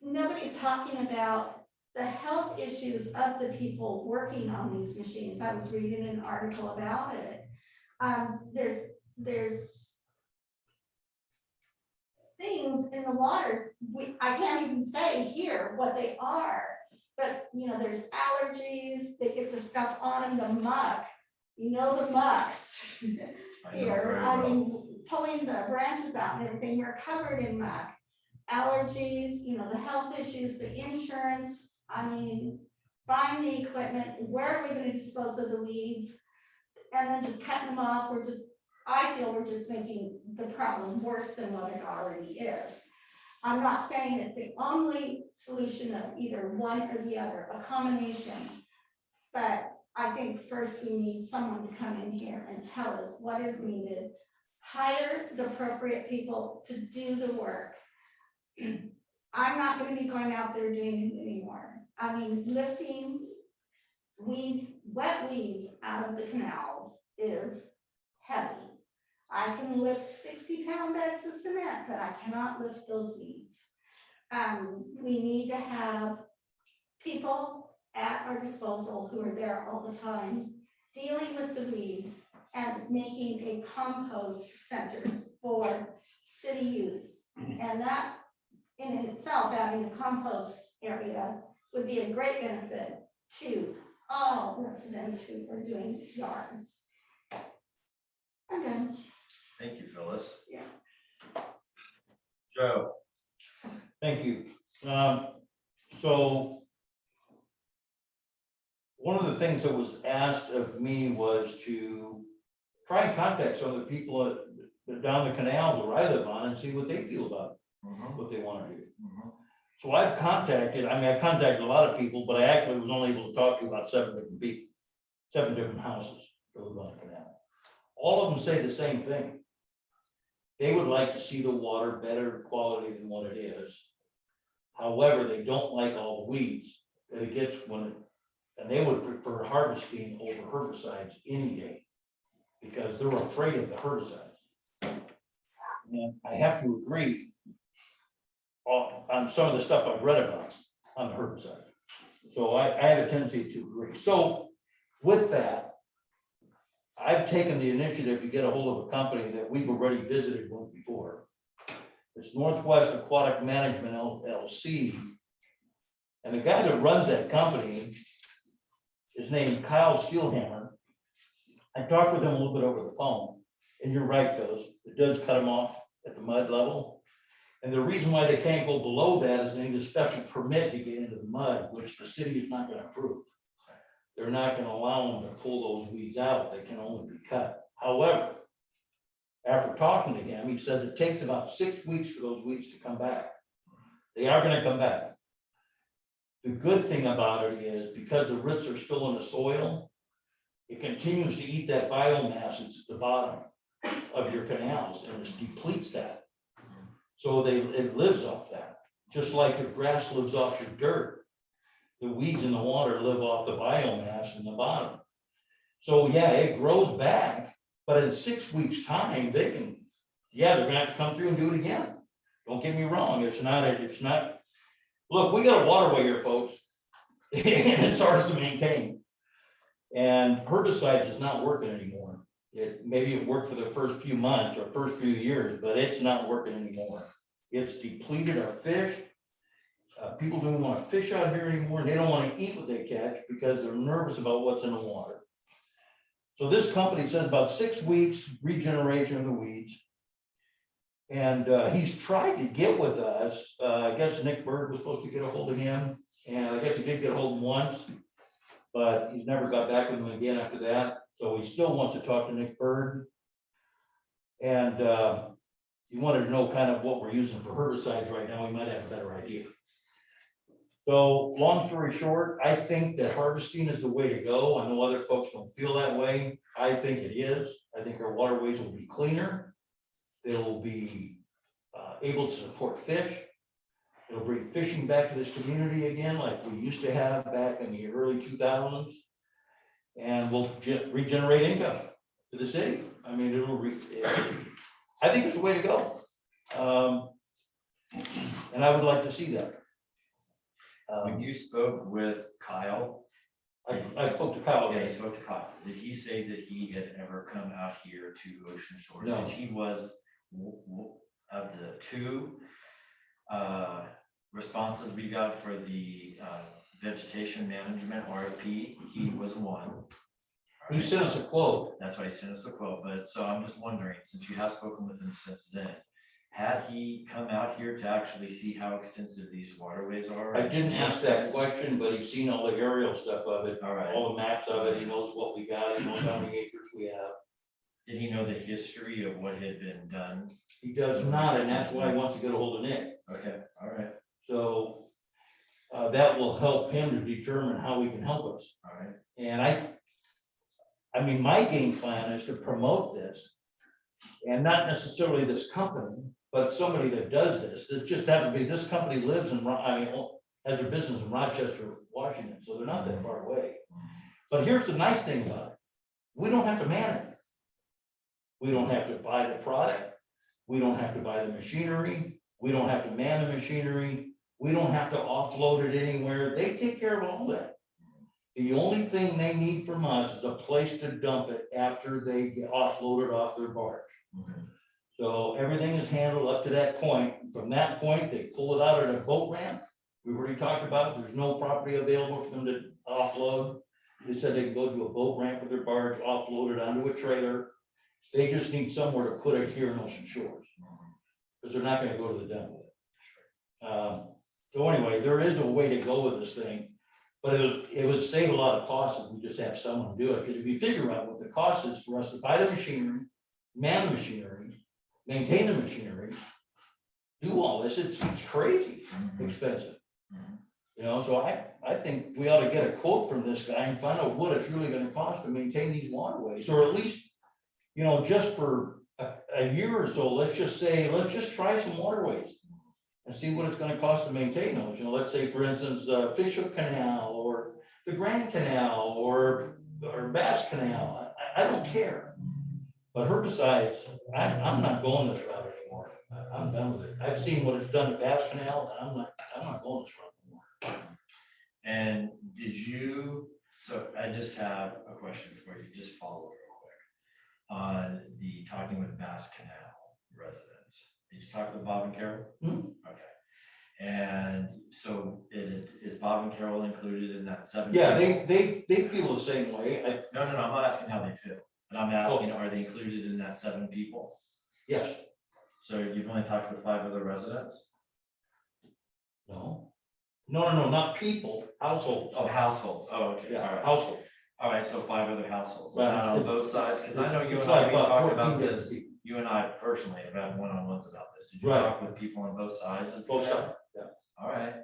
nobody's talking about the health issues of the people working on these machines. I was reading an article about it. There's things in the water, I can't even say here what they are. But, you know, there's allergies, they get the stuff on them, the muck, you know, the mucks. I know Here, very I well. mean, pulling the branches out and everything, we're covered in muck. Allergies, you know, the health issues, the insurance, I mean, buying the equipment, where are we gonna dispose of the weeds? And then just cutting them off, I feel we're just making the problem worse than what it already is. I'm not saying it's the only solution of either one or the other, a combination. But I think first we need someone to come in here and tell us what is needed. Hire the appropriate people to do the work. I'm not gonna be going out there doing it anymore. I mean, lifting weeds, wet weeds out of the canals is heavy. I can lift 60-pound bags of cement, but I cannot lift those weeds. We need to have people at our disposal who are there all the time, dealing with the weeds and making a compost center for city use. And that in itself, having a compost area would be a great benefit to all residents who are doing yards. I'm done. Thank you, Phyllis. Yeah. Joe, Thank you. So one of the things that was asked of me was to try and contact some of the people that down the canal where I live on and see what they feel about it, what they want to do. So I've contacted, I contacted a lot of people, but I actually was only able to talk to about 7 different people, 7 different houses that live on the canal. All of them say the same thing. They would like to see the water better quality than what it is. However, they don't like all the weeds that it gets and they would prefer harvesting over herbicides any day because they're afraid of the herbicides. And I have to agree on some of the stuff I've read about on the herbicide. So I have a tendency to agree. So with that, I've taken the initiative to get a hold of a company that we've already visited once before. It's Northwest Aquatic Management LLC. And the guy that runs that company is named Kyle Steelhammer. I talked with him a little bit over the phone. And you're right, Phyllis, it does cut them off at the mud level. And the reason why they can't go below that is they need a special permit to get into the mud, which the city is not going to approve. They're not going to allow them to pull those weeds out. They can only be cut. However, after talking to him, he says it takes about 6 weeks for those weeds to come back. They are going to come back. The good thing about it is because the roots are still in the soil, it continues to eat that biomass that's at the bottom of your canals and it depletes that. So it lives off that, just like your grass lives off your dirt. The weeds in the water live off the biomass in the bottom. So yeah, it grows back, but in 6 weeks' time, they're gonna have to come through and do it again. Don't get me wrong, it's not, look, we got a waterway here, folks. And it's ours to maintain. And herbicide is not working anymore. Maybe it worked for the first few months or first few years, but it's not working anymore. It's depleted our fish. People don't want to fish out here anymore, and they don't want to eat what they catch because they're nervous about what's in the water. So this company says about 6 weeks regeneration of the weeds. And he's tried to get with us. I guess Nick Bird was supposed to get a hold of him, and I guess he did get a hold of him once, but he's never got back with him again after that. So he still wants to talk to Nick Bird. And he wanted to know kind of what we're using for herbicides right now. We might have a better idea. So long story short, I think that harvesting is the way to go. I know other folks don't feel that way. I think it is. I think our waterways will be cleaner. They'll be able to support fish. It'll bring fishing back to this community again, like we used to have back in the early 2000s. And we'll regenerate income to the city. I mean, I think it's the way to go. And I would like to see that. when you spoke with Kyle, I spoke to Kyle. yeah, you spoke to Kyle. Did he say that he had ever come out here to Ocean Shores? No. Because he was of the two responses we got for the vegetation management RFP, he was one. He sent us a quote. That's why he sent us a quote, but so I'm just wondering, since you have spoken with him since then, had he come out here to actually see how extensive these waterways are? I didn't ask that question, but he's seen all the aerial stuff of it, All right. all the maps of it. He knows what we got. He knows how many acres we have. Did he know the history of what had been done? He does not, and that's why I want to get a hold of Nick. Okay, all right, So that will help him to determine how we can help us. all right. And I mean, my game plan is to promote this. And not necessarily this company, but somebody that does this. This just happened to be, this company lives in, has their business in Rochester, Washington, so they're not that far away. But here's the nice thing about it. We don't have to man it. We don't have to buy the product. We don't have to buy the machinery. We don't have to man the machinery. We don't have to offload it anywhere. They take care of all that. The only thing they need from us is a place to dump it after they get offloaded off their barge. Okay. So everything is handled up to that point. From that point, they pull it out at a boat ramp. We've already talked about, there's no property available for them to offload. They said they can go to a boat ramp with their barge, offload it onto a trailer. They just need somewhere to put it here in Ocean Shores. Because they're not gonna go to the dump with it. So anyway, there is a way to go with this thing. But it would save a lot of costs if we just have someone do it. Because if you figure out what the cost is for us to buy the machinery, man the machinery, maintain the machinery, do all this, it's crazy expensive. You know, so I think we ought to get a quote from this guy and find out what it's really gonna cost to maintain these waterways, or at least, you know, just for a year or so, let's just try some waterways and see what it's gonna cost to maintain those. You know, let's say, for instance, Fishhook Canal or the Grand Canal or Bass Canal. I don't care. But herbicides, I'm not going this route anymore. I'm done with it. I've seen what it's done to Bass Canal, and I'm not going this route anymore. And did you, so I just have a question for you, just follow real quick. On the talking with Bass Canal residents, did you talk with Bob and Carol? Okay. And so is Bob and Carol included in that 7? Yeah, they feel the same way. No, I'm not asking how they feel, but I'm asking, are they included in that 7 people? Yes. So you've only talked with 5 other residents? No, not people, households. Oh, households. Oh, okay. Yeah, All right. household. All right, so 5 other households. Is Right. that on both sides? Because I know you It's and I, like we about talked 14 about different this. people. You and I personally have had one-on-ones about this. Did you Right. talk with people on both sides? of Both that? sides, yeah. All right,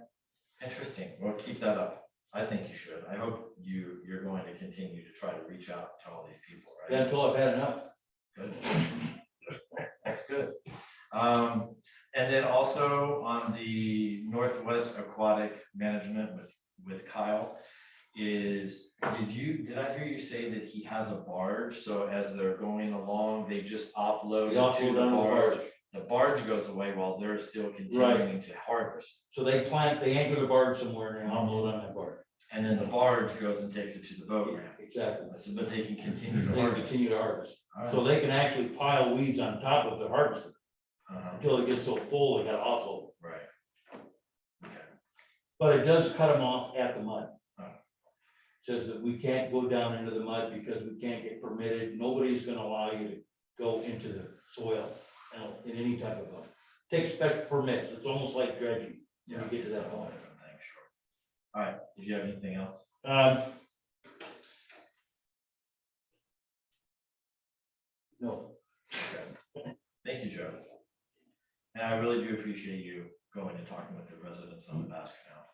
interesting. Well, keep that up. I think you should. I hope you're going to continue to try to reach out to all these people, right? Yeah, until I've had enough. Good. That's good. And then also on the Northwest Aquatic Management with Kyle did I hear you say that he has a barge? So as they're going along, they just offload They to offload the on the barge. barge. The barge goes away while they're still continuing to harvest. So they anchor the barge somewhere and they unload on that barge. And then the barge goes and takes it to the boat ramp. Exactly. So, but they can continue to They harvest. continue to harvest. All right. So they can actually pile weeds on top of the harvester Uh-huh. until it gets so full, they gotta offload. Right. Okay. But it does cut them off at the mud. Oh. Says that we can't go down into the mud because we can't get permitted. Nobody's gonna allow you to go into the soil, you know, in any type of takes special permits. It's almost like dredging. When you get to it's that a whole point. different thing, sure. All right, did you have anything else? No. Okay. Thank you, Joe. And I really do appreciate you going and talking with the residents on the Bass Canal.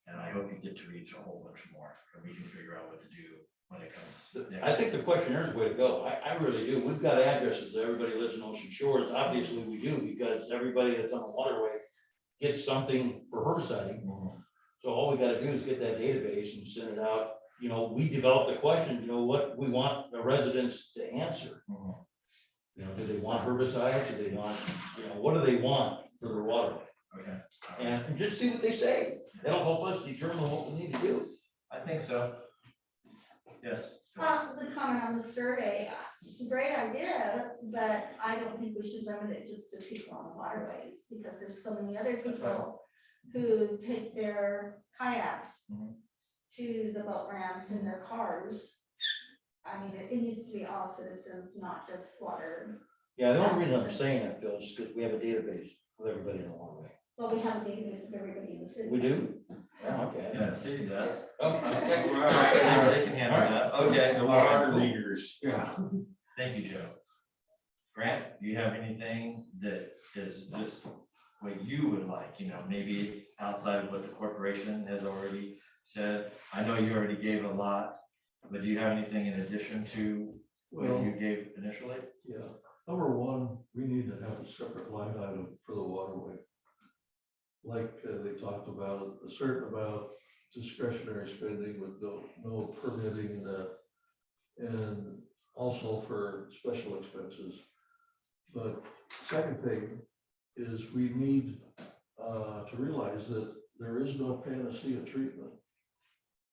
And I hope you get to reach a whole bunch more, and we can figure out what to do when it comes next. I think the questionnaire is the way to go. I really do. We've got addresses. Everybody lives in Ocean Shores. Obviously, we do because everybody that's on the waterway gets something for herbiciding. So all we gotta do is get that database and send it out. You know, we develop the question, you know, what we want the residents to answer. You know, do they want herbicides? Do they want, you know, what do they want for their waterway? Okay. And just see what they say. That'll help us determine what we need to do. I think so. Yes. The comment on the survey, great idea, but I don't think we should limit it just to people on the waterways, because there's so many other people who take their kayaks to the boat ramps in their cars. I mean, it needs to be all citizens, not just water. Yeah, the only reason I'm saying that, Phil, is because we have a database with everybody in the waterway. Well, we have a database of everybody in the city. We do? Oh, okay. Yeah, the city does. Oh, okay. They can handle that. Okay. The all right, water cool. meters, yeah. Thank you, Joe. Grant, do you have anything that is just what you would like, you know, maybe outside of what the corporation has already said? I know you already gave a lot, but do you have anything in addition to what Well, you gave initially? yeah, number one, we need to have a separate line item for the waterway. Like they talked about, a certain amount discretionary spending with no permitting that. And also for special expenses. But second thing is we need to realize that there is no panacea treatment.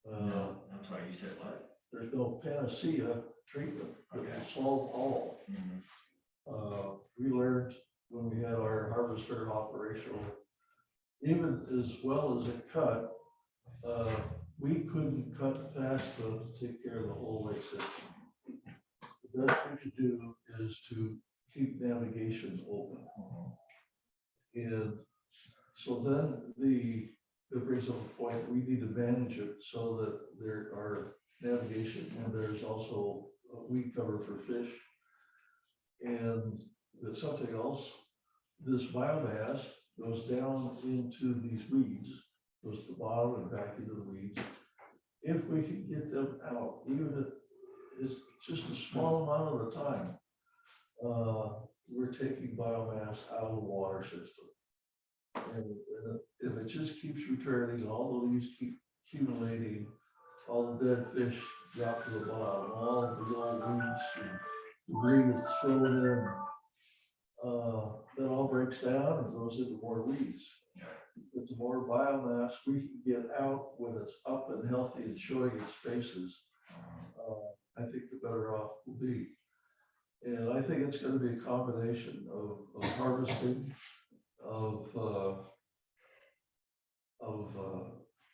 No, I'm sorry, you said what? There's no panacea treatment that Okay. will solve all. We learned when we had our harvester operational, even as well as it cut, we couldn't cut fast enough to take care of the whole lake system. The best we could do is to keep navigation open. And so then it brings up a point, we need to manage it so that there are navigation and there's also weed cover for fish. And there's something else, this biomass goes down into these weeds, goes to the bottom and back into the weeds. If we can get them out, even if it's just a small amount of the time, we're taking biomass out of the water system. And if it just keeps returning, all the leaves keep accumulating, all the dead fish drop to the bottom, all the old weeds and debris that's thrown in, that all breaks down and goes into more weeds. But the more biomass we can get out when it's up and healthy and showing its faces, I think the better off we'll be. And I think it's going to be a combination of harvesting, of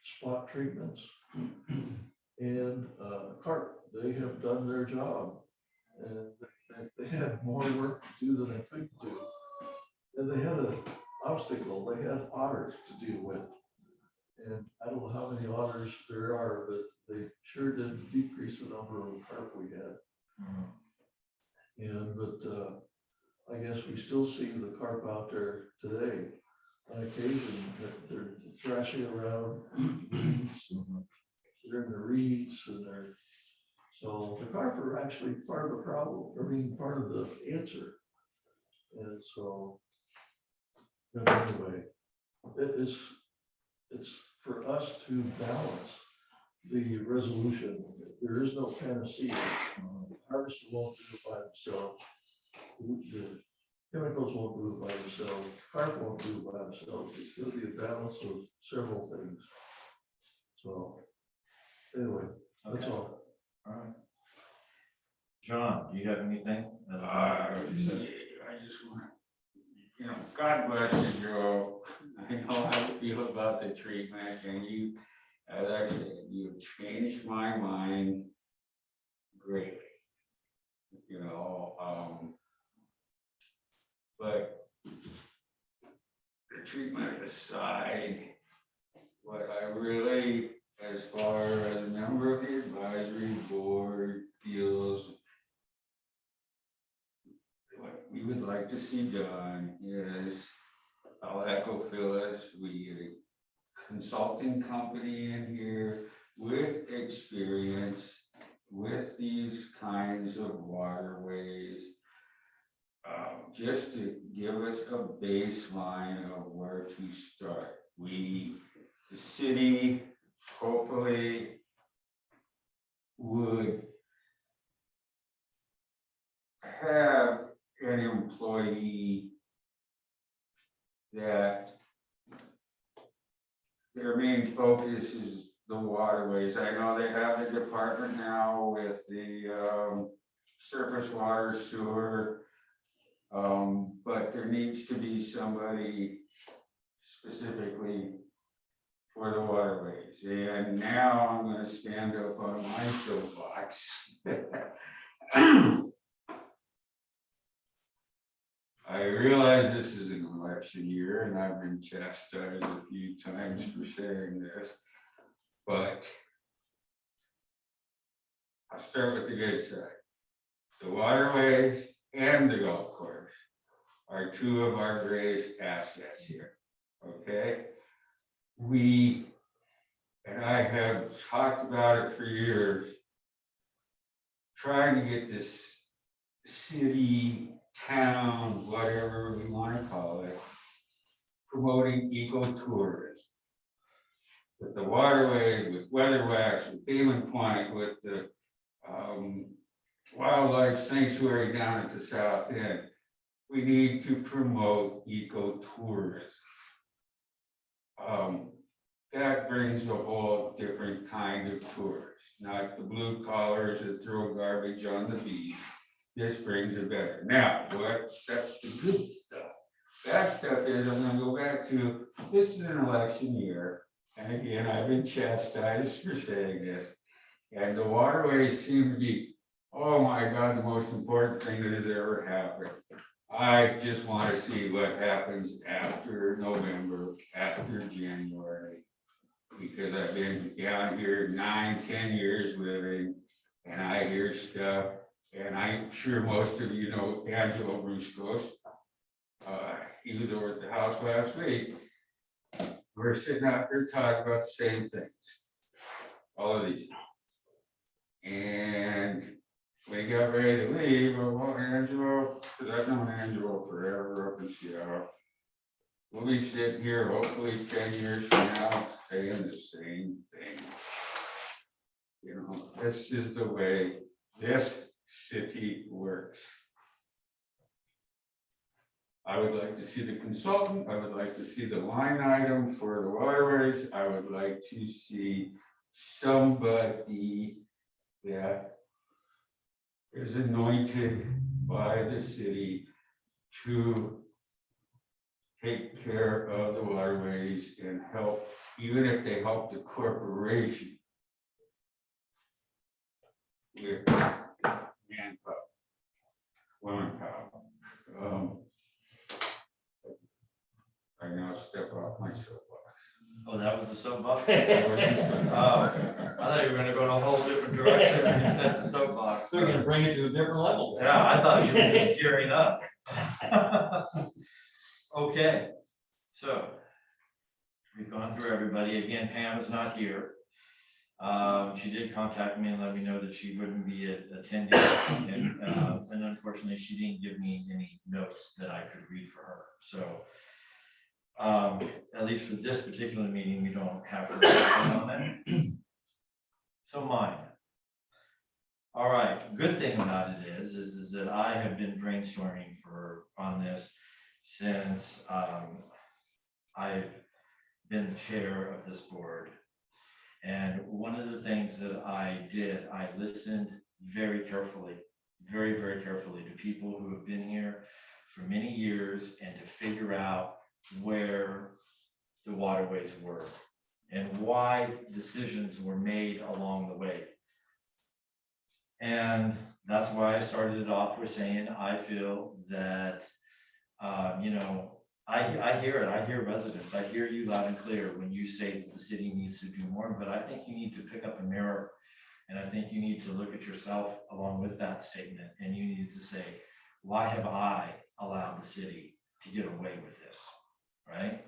spot treatments, and carp. They have done their job, and they had more work to do than they could do. And they had an obstacle. They had otters to deal with. And I don't know how many otters there are, but they sure did decrease the number of carp we had. And, but I guess we still see the carp out there today. On occasion, they're thrashing around, weeds, they're in the reeds, and so the carp are actually part of the problem, part of the answer. And so, but anyway, it's for us to balance the resolution. There is no panacea. Harvester won't do it by themselves. The chemicals won't do it by themselves. Carp won't do it by themselves. It's going to be a balance of several things. So anyway, that's all. All right. John, do you have anything? I just want to, God bless you, Joe. I know how you feel about the treatment, and you've changed my mind greatly. But the treatment aside, what I really, as far as a member of the advisory board, feels what we would like to see done is, I'll echo Phyllis, we get a consulting company in here with experience with these kinds of waterways, just to give us a baseline of where to start. The city, hopefully would have an employee that their main focus is the waterways. I know they have the department now with the surface water, sewer, But there needs to be somebody specifically for the waterways. And now I'm gonna stand up on my soapbox. I realize this is an election year and I've been chastised a few times for saying this, but I'll start with the good side. The waterways and the golf course are two of our greatest assets here, okay? And I have talked about it for years, trying to get this city, town, whatever we want to call it, promoting ecotourism. With the waterway, with Weatherwax, with Damon Point, with the wildlife sanctuary down at the south end. We need to promote ecotourism. That brings a whole different kind of tourist, not the blue collars that throw garbage on the beach. This brings it better. Now, that's the good stuff. Bad stuff is, I'm gonna go back to, this is an election year. And again, I've been chastised for saying this. And the waterways seem to be, oh my God, the most important thing that has ever happened. I just want to see what happens after November, after January. Because I've been down here 9-10 years living, and I hear stuff, and I'm sure most of you know Angelo Ruscos. He was over at the house last week. We're sitting out there talking about the same things, all of these. And we got ready to leave, well, Angelo, because I've known Angelo forever up in Seattle. We'll be sitting here hopefully 10 years from now, saying the same thing. You know, this is the way this city works. I would like to see the consultant, I would like to see the line item for the waterways, I would like to see somebody that is anointed by the city to take care of the waterways and help, even if they help the corporation with manpower, womanpower. I now step off my soapbox. Oh, that was the soapbox? Oh, I thought you were gonna go in a whole different direction and you said the soapbox. They're gonna bring it to a different level. Yeah, I thought you were just gearing up. Okay, so we've gone through everybody. Again, Pam is not here. She did contact me and let me know that she wouldn't be attending. And unfortunately, she didn't give me any notes that I could read for her. So at least for this particular meeting, we don't have to vote on it. So mine. All right, good thing about it is that I have been brainstorming on this since I've been the chair of this board. And one of the things that I did, I listened very carefully, very, very carefully to people who have been here for many years and to figure out where the waterways were and why decisions were made along the way. And that's why I started it off with saying, I feel that, you know, I hear it, I hear residents, I hear you loud and clear when you say that the city needs to do more, but I think you need to pick up a mirror. And I think you need to look at yourself along with that statement. And you need to say, why have I allowed the city to get away with this, right?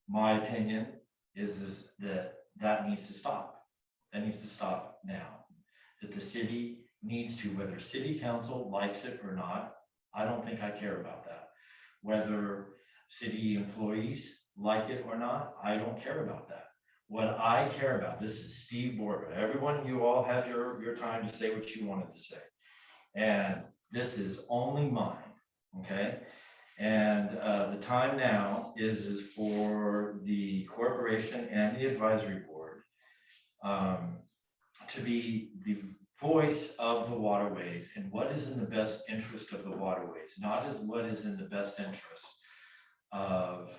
My opinion is that needs to stop. That needs to stop now. That the city needs to, whether city council likes it or not, I don't think I care about that. Whether city employees like it or not, I don't care about that. What I care about, this is Steve Borba. Everyone, you all had your time to say what you wanted to say. And this is only mine, okay? And the time now is for the corporation and the advisory board to be the voice of the waterways and what is in the best interest of the waterways, not as what is in the best interest of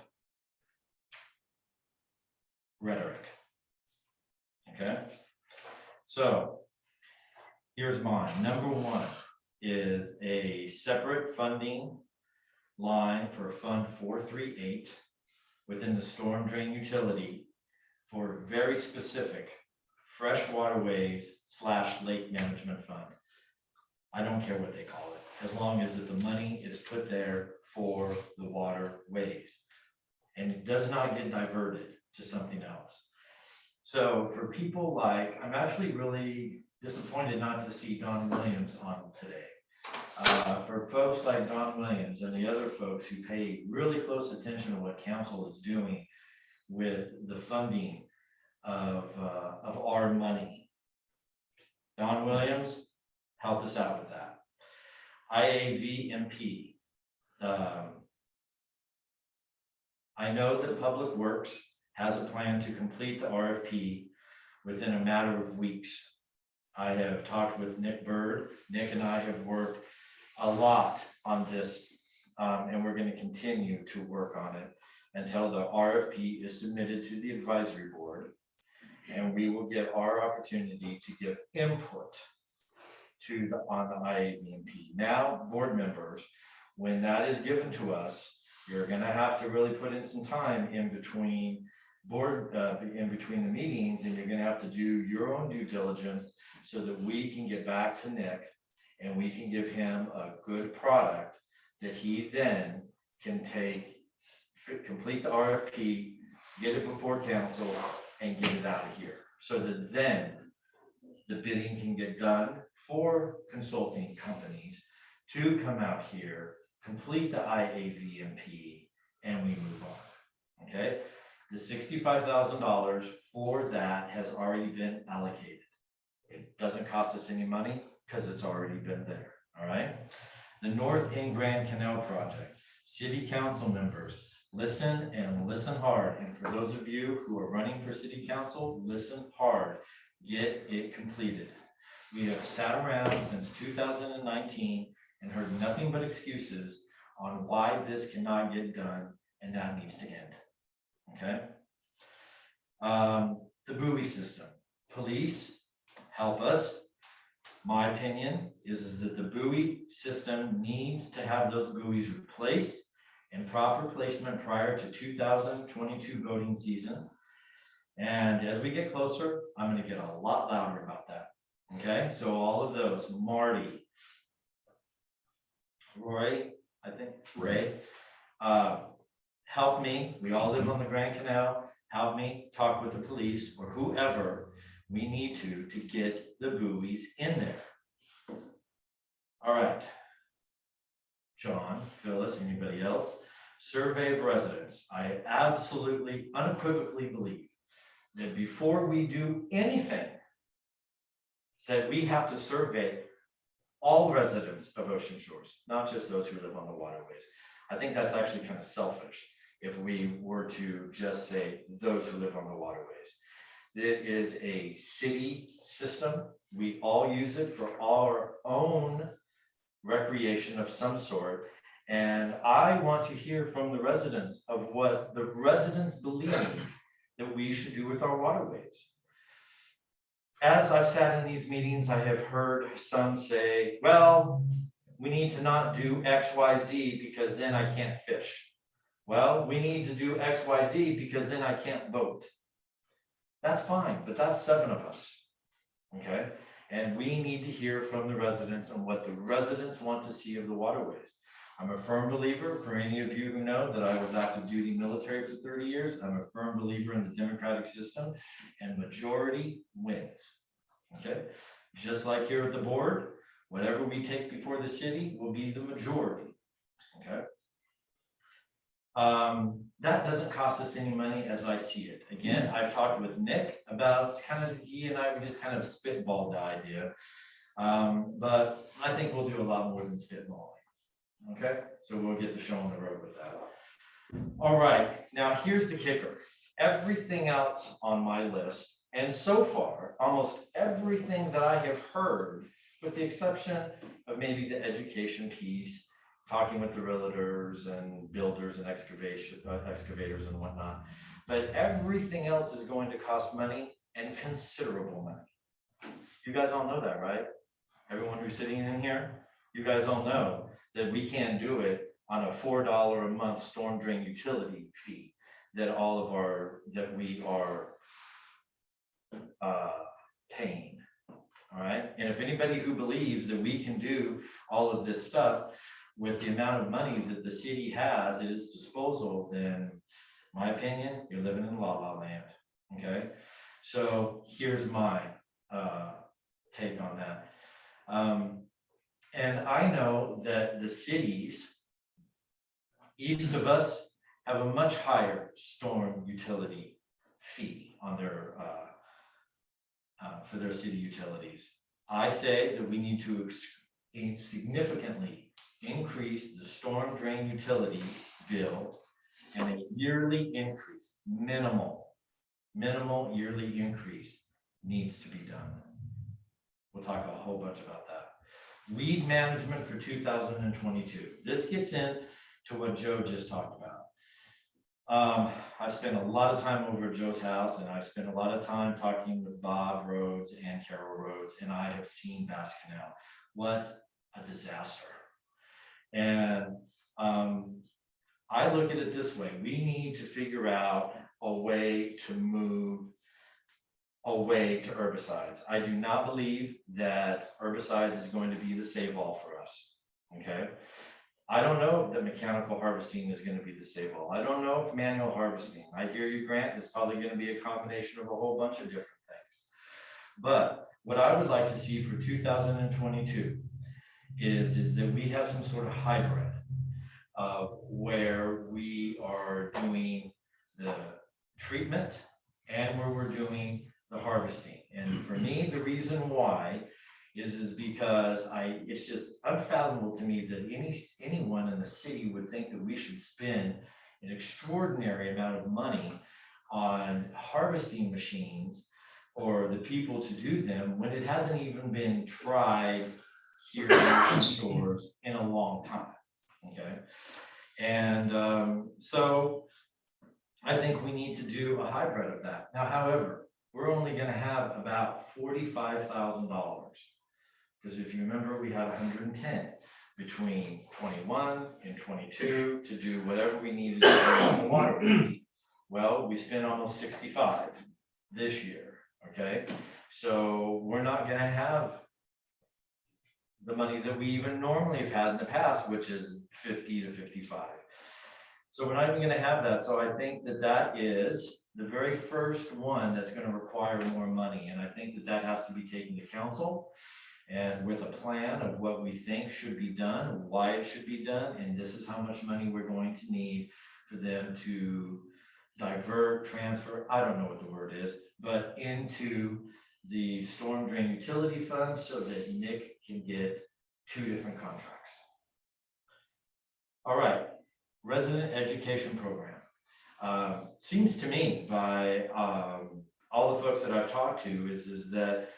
rhetoric. Okay, so here's mine. Number one is a separate funding line for Fund 438 within the storm drain utility for very specific fresh waterways / lake management fund. I don't care what they call it, as long as the money is put there for the waterways and it does not get diverted to something else. So for people like, I'm actually really disappointed not to see Don Williams on today. For folks like Don Williams and the other folks who pay really close attention to what council is doing with the funding of our money. Don Williams, help us out with that. IAVMP. I know that Public Works has a plan to complete the RFP within a matter of weeks. I have talked with Nick Bird. Nick and I have worked a lot on this, and we're going to continue to work on it until the RFP is submitted to the advisory board, and we will get our opportunity to give input to on the IAVMP. Now, board members, when that is given to us, you're going to have to really put in some time in between the meetings, and you're going to have to do your own due diligence so that we can get back to Nick and we can give him a good product that he then can complete the RFP, get it before council, and get it out of here. So that then the bidding can get done for consulting companies to come out here, complete the IAVMP, and we move on. Okay, the $65,000 for that has already been allocated. It doesn't cost us any money because it's already been there. All right. The North End Grand Canal Project. City council members, listen and listen hard. And for those of you who are running for city council, listen hard. Get it completed. We have sat around since 2019 and heard nothing but excuses on why this cannot get done, and that needs to end. Okay. The buoy system. Police, help us. My opinion is that the buoy system needs to have those buoys replaced in proper placement prior to 2022 voting season. And as we get closer, I'm going to get a lot louder about that. Okay, so all of those, Marty, Roy, I think Ray, help me. We all live on the Grand Canal. Help me talk with the police or whoever we need to get the buoys in there. All right. John, Phyllis, anybody else? Survey of residents. I absolutely, unequivocally believe that before we do anything, that we have to survey all residents of Ocean Shores, not just those who live on the waterways. I think that's actually kind of selfish if we were to just say those who live on the waterways. It is a city system. We all use it for our own recreation of some sort. And I want to hear from the residents of what the residents believe that we should do with our waterways. As I've sat in these meetings, I have heard some say, well, we need to not do X, Y, Z because then I can't fish. Well, we need to do X, Y, Z because then I can't vote. That's fine, but that's 7 of us, okay? And we need to hear from the residents on what the residents want to see of the waterways. I'm a firm believer, for any of you who know that I was active duty military for 30 years, I'm a firm believer in the democratic system, and majority wins, okay? Just like here at the board, whatever we take before the city will be the majority, okay? That doesn't cost us any money as I see it. Again, I've talked with Nick about he and I just kind of spitballed the idea. But I think we'll do a lot more than spitballing. Okay, so we'll get the show on the road with that. All right, now here's the kicker. Everything else on my list, And so far, almost everything that I have heard, with the exception of maybe the education piece, talking with the realtors and builders and excavators and whatnot, but everything else is going to cost money and considerable money. You guys all know that, right? Everyone who's sitting in here, you guys all know that we can't do it on a $4 a month storm drain utility fee that we are paying. All right, and if anybody who believes that we can do all of this stuff with the amount of money that the city has at its disposal, then my opinion, you're living in la la land. Okay, so here's my take on that. And I know that the cities east of us have a much higher storm utility fee on their for their city utilities. I say that we need to significantly increase the storm drain utility bill, and a yearly increase, minimal yearly increase needs to be done. We'll talk a whole bunch about that. Weed management for 2022. This gets into what Joe just talked about. I've spent a lot of time over at Joe's house, and I've spent a lot of time talking with Bob Rhodes and Carol Rhodes, and I have seen Bass Canal. What a disaster. And I look at it this way: we need to figure out a way to move away to herbicides. I do not believe that herbicides is going to be the save-all for us, okay? I don't know that mechanical harvesting is going to be the save-all. I don't know if manual harvesting. I hear you, Grant. It's probably going to be a combination of a whole bunch of different things. But what I would like to see for 2022 is that we have some sort of hybrid where we are doing the treatment and where we're doing the harvesting. And for me, the reason why is because it's just unfathomable to me that anyone in the city would think that we should spend an extraordinary amount of money on harvesting machines or the people to do them when it hasn't even been tried here in the stores in a long time, okay? And so I think we need to do a hybrid of that. Now, however, we're only gonna have about $45,000. Because if you remember, we had 110 between 21 and 22 to do whatever we needed to do on the waterways. Well, we spent almost 65 this year, okay? So we're not gonna have the money that we even normally have had in the past, which is 50 to 55. So we're not even gonna have that. So I think that that is the very first one that's gonna require more money. And I think that that has to be taken to council and with a plan of what we think should be done, why it should be done, and this is how much money we're going to need for them to divert, transfer, I don't know what the word is, but into the storm drain utility fund so that Nick can get 2 different contracts. All right, resident education program. Seems to me by all the folks that I've talked to is that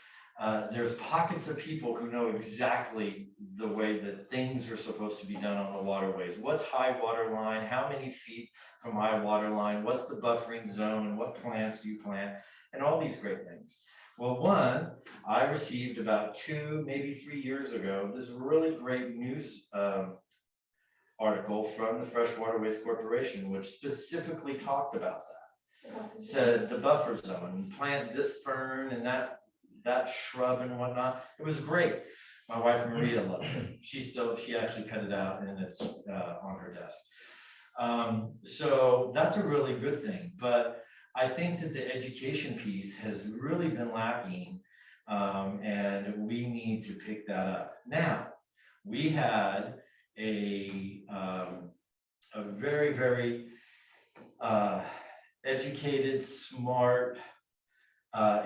there's pockets of people who know exactly the way that things are supposed to be done on the waterways. What's high water line? How many feet from high water line? What's the buffering zone? What plants do you plant? And all these great things. Well, one, I received about 2, maybe 3 years ago, this really great news article from the Fresh Waterways Corporation, which specifically talked about that. Said the buffer zone, plant this fern and that shrub and whatnot. It was great. My wife Maria loved it. She actually cut it out and it's on her desk. So that's a really good thing. But I think that the education piece has really been lacking, and we need to pick that up. Now, we had a very, very educated, smart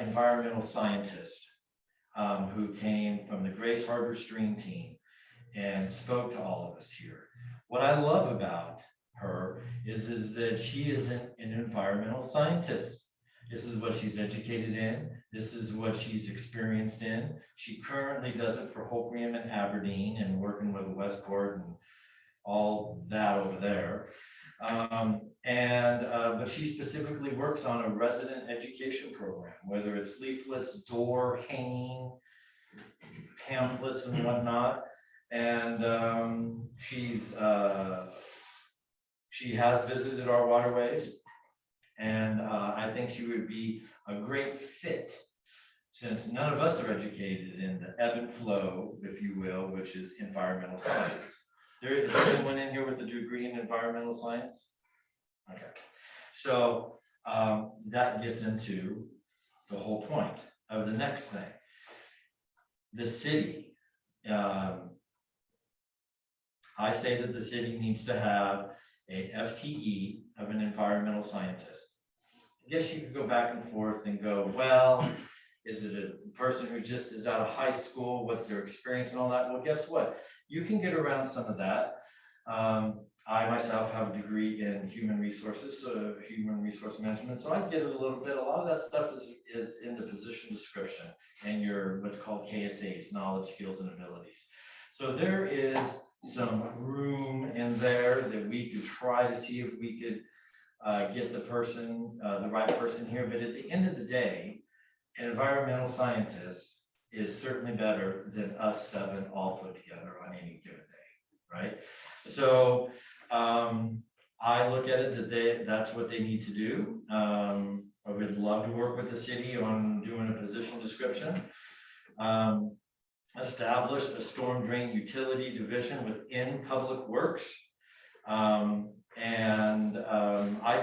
environmental scientist who came from the Grace Harbor Stream Team and spoke to all of us here. What I love about her is that she isn't an environmental scientist. This is what she's educated in. This is what she's experienced in. She currently does it for Hoquiam and Aberdeen and working with Westport and all that over there. But she specifically works on a resident education program, whether it's leaflets, door hanging, pamphlets and whatnot. And she has visited our waterways. And I think she would be a great fit, since none of us are educated in the ebb and flow, if you will, which is environmental science. Is anyone in here with a degree in environmental science? Okay, so that gets into the whole point of the next thing. The city, I say that the city needs to have a FTE of an environmental scientist. I guess you could go back and forth and go, well, is it a person who just is out of high school? What's their experience and all that? Well, guess what? You can get around some of that. I myself have a degree in human resources, so human resource management. So I get it a little bit. A lot of that stuff is in the position description and your what's called KSAs, knowledge, skills, and abilities. So there is some room in there that we could try to see if we could get the person, the right person here. But at the end of the day, an environmental scientist is certainly better than us 7 all put together on any given day, right? So I look at it that that's what they need to do. I would love to work with the city on doing a position description. Establish a storm drain utility division within Public Works. I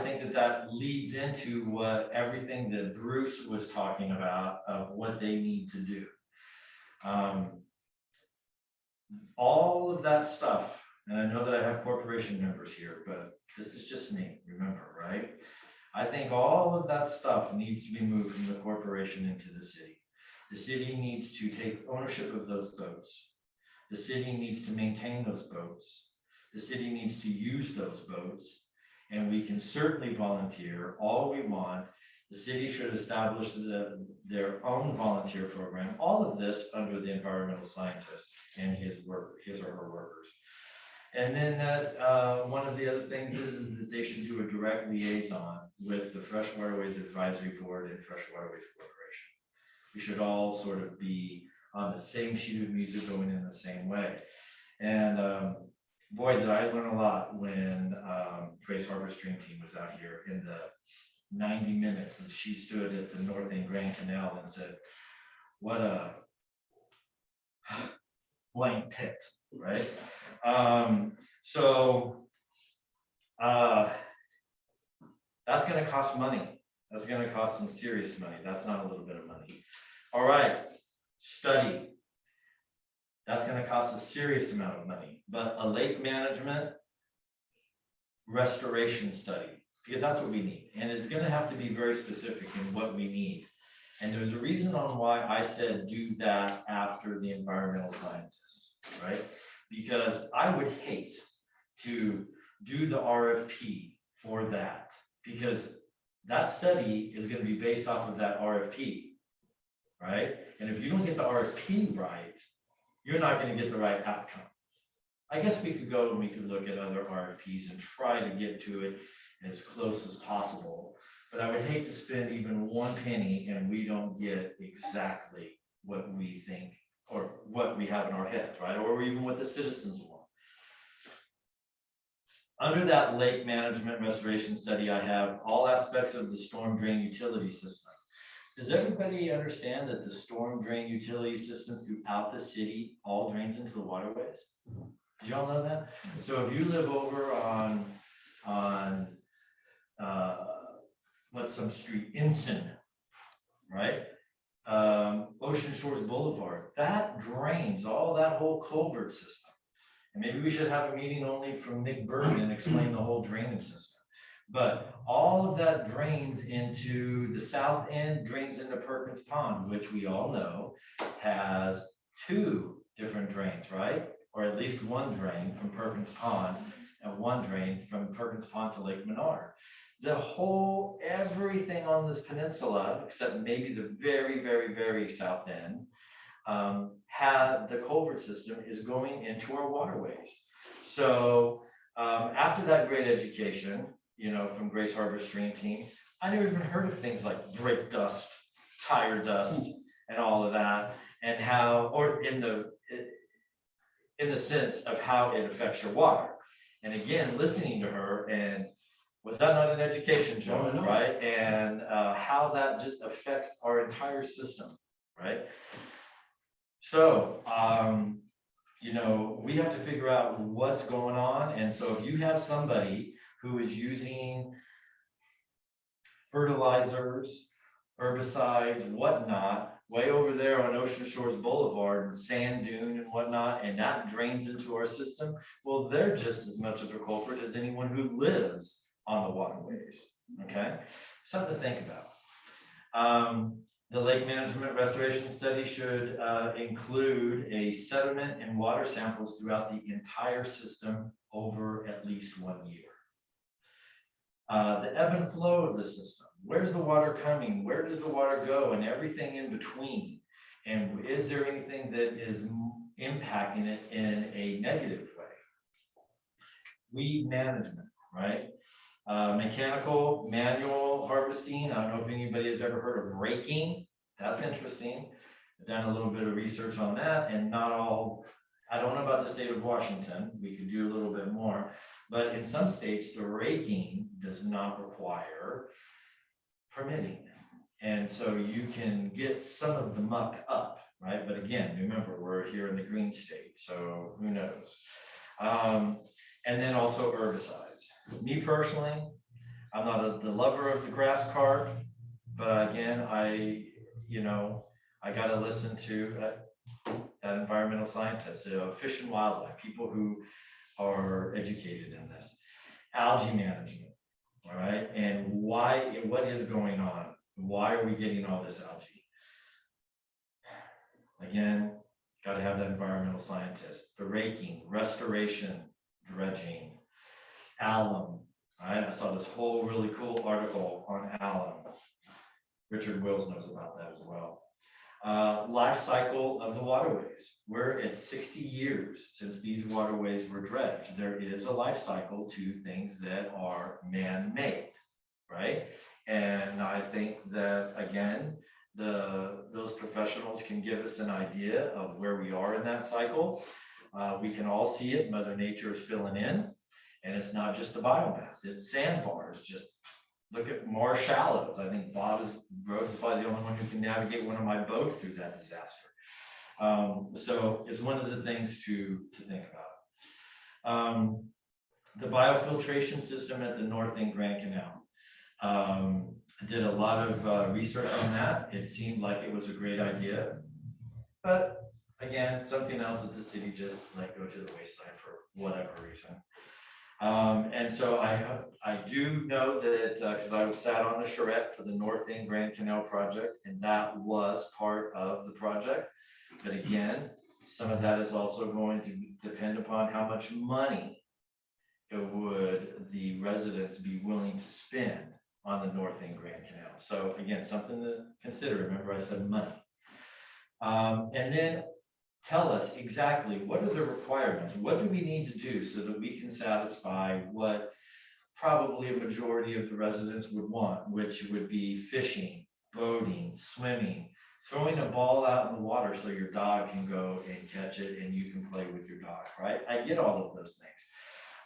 think that leads into what everything that Bruce was talking about of what they need to do. All of that stuff, and I know that I have corporation members here, but this is just me, remember, right? I think all of that stuff needs to be moved from the corporation into the city. The city needs to take ownership of those boats. The city needs to maintain those boats. The city needs to use those boats, and we can certainly volunteer all we want. The city should establish their own volunteer program, all of this under the environmental scientist and his or her workers. And then one of the other things is that they should do a direct liaison with the Fresh Waterways Advisory Board and Fresh Waterways Corporation. We should all sort of be on the same sheet of music, going in the same way. And boy, did I learn a lot when Grace Harbor Stream Team was out here in the 90 minutes that she stood at the North End Grand Canal and said, what a blank pit, right? That's going to cost money. That's going to cost some serious money. That's not a little bit of money. All right, study. That's going to cost a serious amount of money, but a lake management restoration study, because that's what we need. And it's going to have to be very specific in what we need. And there's a reason on why I said do that after the environmental scientist, right? Because I would hate to do the RFP for that, because that study is going to be based off of that RFP, right? And if you don't get the RFP right, you're not going to get the right outcome. I guess we could go and we could look at other RFPs and try to get to it as close as possible. But I would hate to spend even one penny and we don't get exactly what we think or what we have in our heads, right? Or even what the citizens want. Under that lake management restoration study, I have all aspects of the storm drain utility system. Does everybody understand that the storm drain utility system throughout the city all drains into the waterways? Did y'all know that? So if you live over on what's some street, Ensign, right? Ocean Shores Boulevard, that drains all that whole culvert system. And maybe we should have a meeting only from Nick Burton and explain the whole drainage system. But all of that drains into the south end, drains into Perkins Pond, which we all know has 2 different drains, right? Or at least one drain from Perkins Pond and one drain from Perkins Pond to Lake Menard. everything on this peninsula, except maybe the very, very, very south end, had the culvert system is going into our waterways. So after that great education, from Grace Harbor Stream Team, I never even heard of things like brake dust, tire dust, and all of that, and how, or in the sense of how it affects your water. And again, listening to her, and was that not an education, Joe, right? And how that just affects our entire system, right? So, we have to figure out what's going on. And so if you have somebody who is using fertilizers, herbicides, whatnot, way over there on Ocean Shores Boulevard and sand dune and whatnot, and that drains into our system, well, they're just as much of a culprit as anyone who lives on the waterways, okay? Something to think about. The lake management restoration study should include a sediment and water samples throughout the entire system over at least 1 year. The ebb and flow of the system. Where's the water coming? Where does the water go? And everything in between. And is there anything that is impacting it in a negative way? Weed management, right? Mechanical, manual harvesting. I don't know if anybody has ever heard of raking. That's interesting. I've done a little bit of research on that, and not all, I don't know about the state of Washington. We could do a little bit more, but in some states, the raking does not require permitting. And so you can get some of the muck up, right? But again, remember, we're here in the green state, so who knows? And then also herbicides. Me personally, I'm not the lover of the grass carp, but again, I got to listen to that environmental scientist, fish and wildlife, people who are educated in this. Algae management, all right? And what is going on? Why are we getting all this algae? Again, got to have that environmental scientist. The raking, restoration, dredging, alum. All right, I saw this whole really cool article on alum. Richard Wills knows about that as well. Life cycle of the waterways. We're at 60 years since these waterways were dredged. There is a life cycle to things that are man-made, right? And I think that, again, those professionals can give us an idea of where we are in that cycle. We can all see it. Mother Nature is filling in, and it's not just the biomass, it's sandbars. Just look at more shallows. I think Bob is probably the only one who can navigate one of my boats through that disaster. So it's one of the things to think about. The biofiltration system at the North End Grand Canal. I did a lot of research on that. It seemed like it was a great idea, but again, something else that the city just let go to the wayside for whatever reason. And so I do know that because I sat on the charrette for the North End Grand Canal project, and that was part of the project. But again, some of that is also going to depend upon how much money would the residents be willing to spend on the North End Grand Canal. So again, something to consider. Remember, I said money. And then tell us exactly what are the requirements? What do we need to do so that we can satisfy what probably a majority of the residents would want, which would be fishing, boating, swimming, throwing a ball out in the water so your dog can go and catch it and you can play with your dog, right? I get all of those things.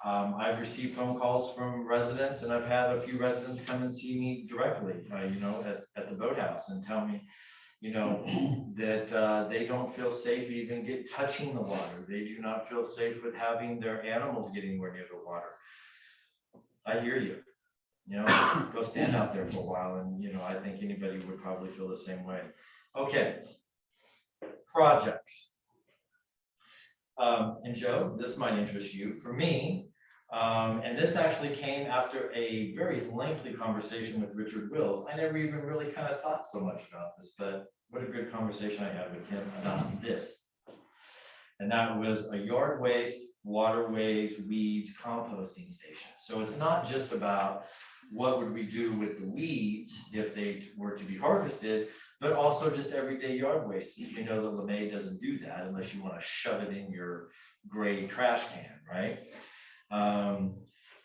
I've received phone calls from residents, and I've had a few residents come and see me directly, at the boathouse and tell me, that they don't feel safe even touching the water. They do not feel safe with having their animals getting anywhere near the water. I hear you. Go stand out there for a while, and I think anybody would probably feel the same way. Okay, projects. And Joe, this might interest you. For me, and this actually came after a very lengthy conversation with Richard Wills. I never even really kind of thought so much about this, but what a good conversation I had with him about this. And that was a yard waste, waterways, weeds, composting station. So it's not just about what would we do with the weeds if they were to be harvested, but also just everyday yard waste. We know that LeMay doesn't do that unless you want to shove it in your gray trash can, right?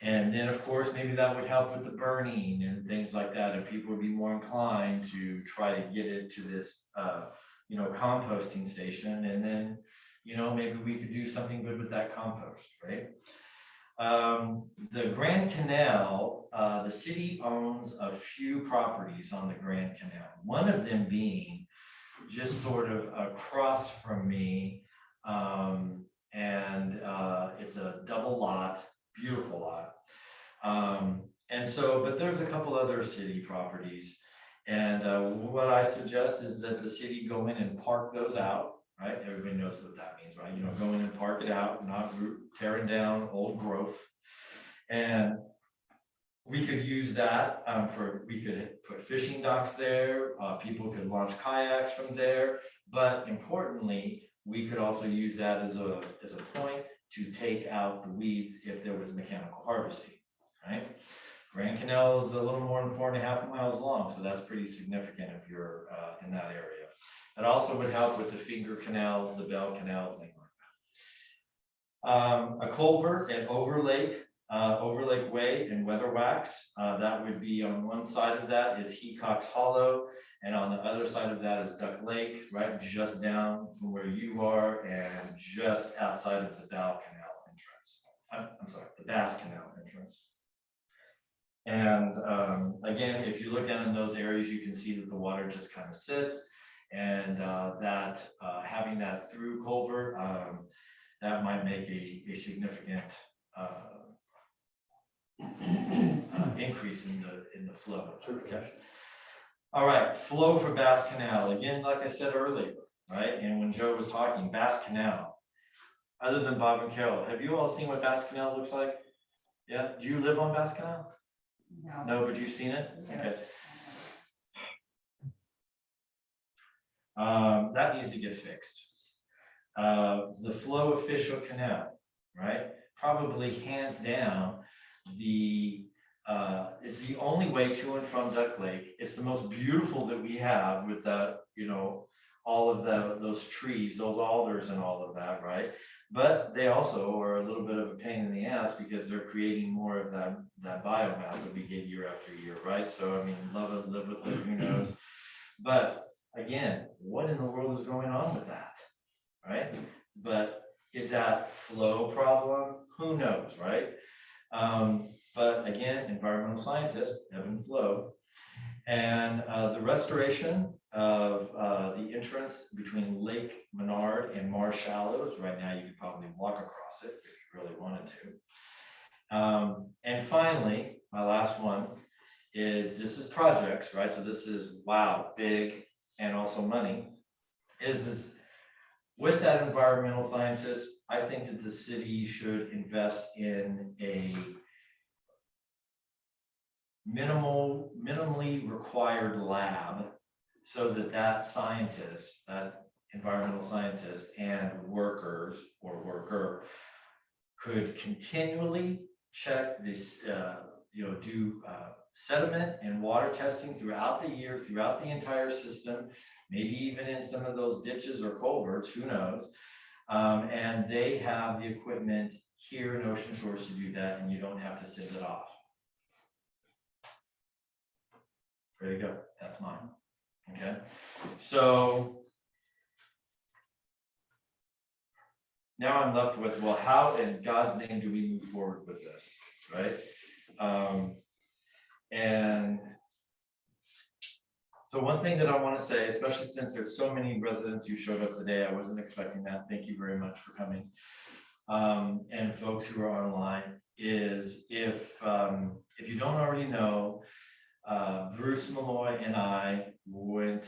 And then, of course, maybe that would help with the burning and things like that, and people would be more inclined to try to get it to this, composting station, and then, maybe we could do something good with that compost, right? The Grand Canal, the city owns a few properties on the Grand Canal. One of them being just sort of across from me, and it's a double lot, beautiful lot. But there's a couple other city properties. And what I suggest is that the city go in and park those out, right? Everybody knows what that means, right? Go in and park it out, not tearing down old growth. And we could use that we could put fishing docks there. People could launch kayaks from there. But importantly, we could also use that as a point to take out the weeds if there was mechanical harvesting, right? Grand Canal is a little more than 4.5 miles long, so that's pretty significant if you're in that area. It also would help with the finger canals, the bell canal, thing like that. A culvert at Overlake Way in Weatherwax, that would be on one side of that is Hecox Hollow, and on the other side of that is Duck Lake, right just down from where you are and just outside of the Dow Canal entrance. I'm sorry, the Bass Canal entrance. And again, if you look down in those areas, you can see that the water just kind of sits, and having that through culvert, that might make a significant increase in the flow. Okay. All right, flow for Bass Canal. Again, like I said earlier, right? And when Joe was talking, Bass Canal, other than Bob and Carol, have you all seen what Bass Canal looks like? Yeah, do you live on Bass Canal? No, but you've seen it? Okay. That needs to get fixed. The Flow Official Canal, right? Probably hands down, it's the only way to and from Duck Lake. It's the most beautiful that we have with the, all of those trees, those alders and all of that, right? But they also are a little bit of a pain in the ass because they're creating more of that biomass that we get year after year, right? So, I mean, love it, live with it, who knows? But again, what in the world is going on with that, right? But is that flow problem? Who knows, right? But again, environmental scientist, ebb and flow. And the restoration of the entrance between Lake Menard and Marsh Shallows. Right now, you could probably walk across it if you really wanted to. And finally, my last one is, this is projects, right? So this is, wow, big and also money. Is with that environmental scientist, I think that the city should invest in a minimally required lab so that scientist, that environmental scientist and workers or worker could continually check this, do sediment and water testing throughout the year, throughout the entire system, maybe even in some of those ditches or culverts, who knows? And they have the equipment here in Ocean Shores to do that, and you don't have to send it off. There you go, that's mine, okay? So now I'm left with, well, how in God's name do we move forward with this, right? And so one thing that I want to say, especially since there's so many residents who showed up today, I wasn't expecting that. Thank you very much for coming. And folks who are online, is if you don't already know, Bruce Malloy and I went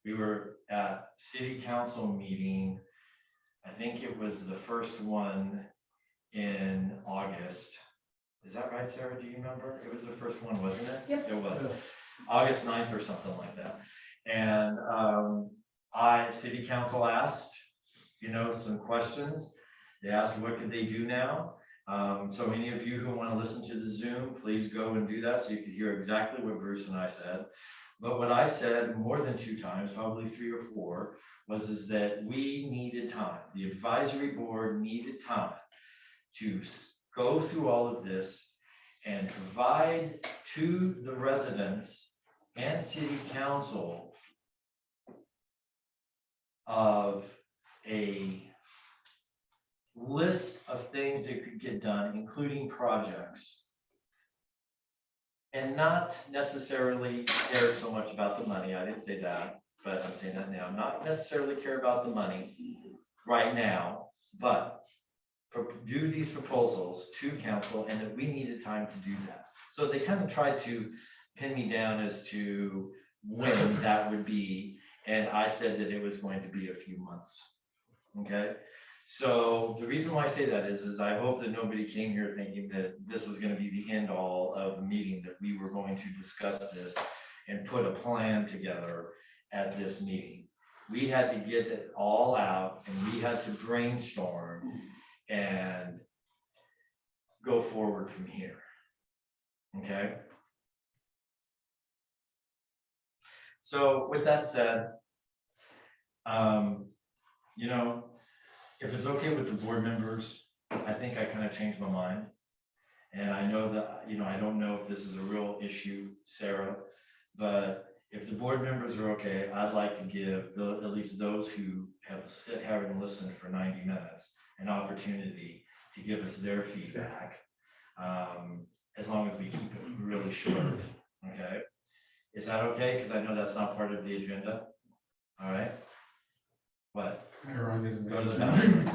we were at city council meeting. I think it was the first one in August. Is that right, Sarah? Do you remember? It was the first one, wasn't it? Yep. It was August 9th or something like that. And city council asked, some questions. They asked, what could they do now? So any of you who want to listen to the Zoom, please go and do that so you can hear exactly what Bruce and I said. But what I said more than 2 times, probably 3 or 4, is that we needed time. The advisory board needed time to go through all of this and provide to the residents and city council of a list of things that could get done, including projects. And not necessarily care so much about the money. I didn't say that, but I'm saying that now. Not necessarily care about the money right now, but do these proposals to council, and that we needed time to do that. So they kind of tried to pin me down as to when that would be. And I said that it was going to be a few months. Okay. So the reason why I say that is I hope that nobody came here thinking that this was going to be the end all of the meeting, that we were going to discuss this and put a plan together at this meeting. We had to get it all out, and we had to brainstorm and go forward from here. Okay. So with that said, you know, if it's okay with the board members, I think I kind of changed my mind. And I know that, you know, I don't know if this is a real issue, Sarah, but if the board members are okay, I'd like to give at least those who have sit here and listened for 90 minutes an opportunity to give us their feedback, as long as we keep it really short, okay? Is that okay? Because I know that's not part of the agenda. All right. What? Go to the bathroom.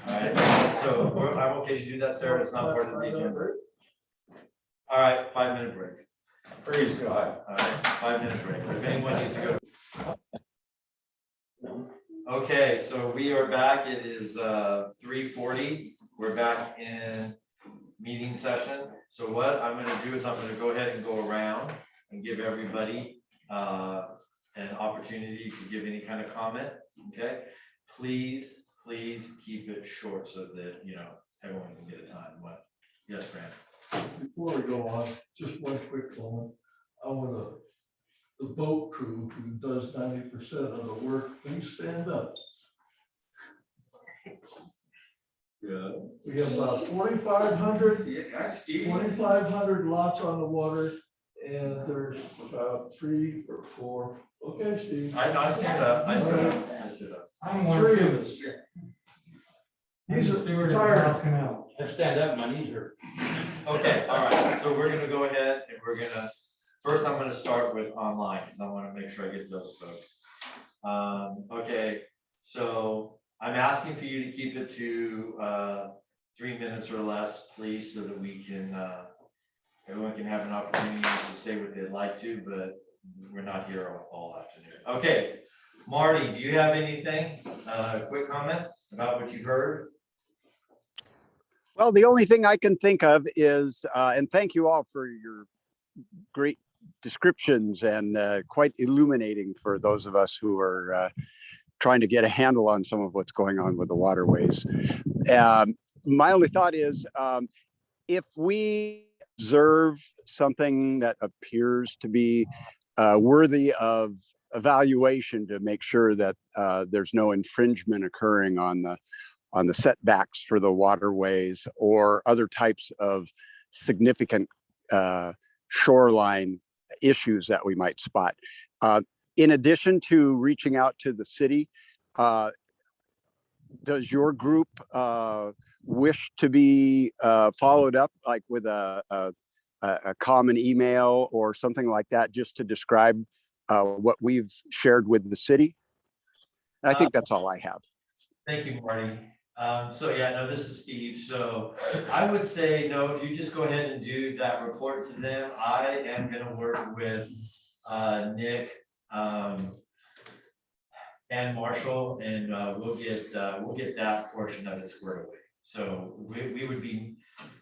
All right, so I'm okay to do that, Sarah. It's not part of the agenda. All right, 5-minute break. Praise God. All right, 5-minute break. If anyone needs to go. Okay, so we are back. It is 3:40. We're back in meeting session. So what I'm going to do is I'm going to go ahead and go around and give everybody an opportunity to give any kind of comment. Okay, please keep it short so that, you know, everyone can get a time. What? Yes, Fran. Before we go on, just one quick comment. I want the boat crew who does 90% of the work, please stand up. Yeah. We have about 4,500, Yeah, that's Steve. 2,500 lots on the water, and there's about 3 or 4. Okay, Steve. I stand up. I stood up. I stood up. I'm one 3 too. of us. He's a steward of Ross Canal. I stand up, my knees hurt. Okay, all right. So we're gonna go ahead and first I'm gonna start with online because I want to make sure I get those folks. Okay, so I'm asking for you to keep it to 3 minutes or less, please, so that we can everyone can have an opportunity to say what they'd like to, but we're not here all afternoon. Okay, Marty, do you have anything? Quick comment about what you've heard? Well, the only thing I can think of is, and thank you all for your great descriptions and quite illuminating for those of us who are trying to get a handle on some of what's going on with the waterways. My only thought is, if we observe something that appears to be worthy of evaluation to make sure that there's no infringement occurring on the setbacks for the waterways or other types of significant shoreline issues that we might spot. In addition to reaching out to the city, does your group wish to be followed up, like with a common email or something like that, just to describe what we've shared with the city? And I think that's all I have. Thank you, Marty. So yeah, no, this is Steve. So I would say, no, if you just go ahead and do that report to them, I am gonna work with Nick and Marshall, and we'll get that portion of it squared away. So we would be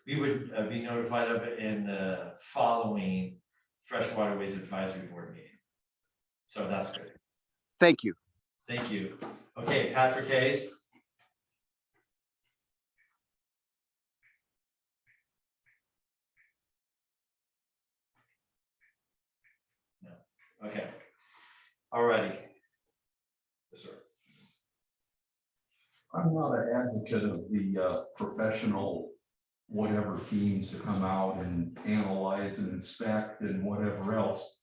notified of it in the following Fresh Waterways Advisory Board meeting. So that's good. Thank you. Thank you. Okay, Patrick Hayes. Okay. Alrighty. Yes, sir. I'm not an advocate of the professional whatever teams to come out and analyze and inspect and whatever else.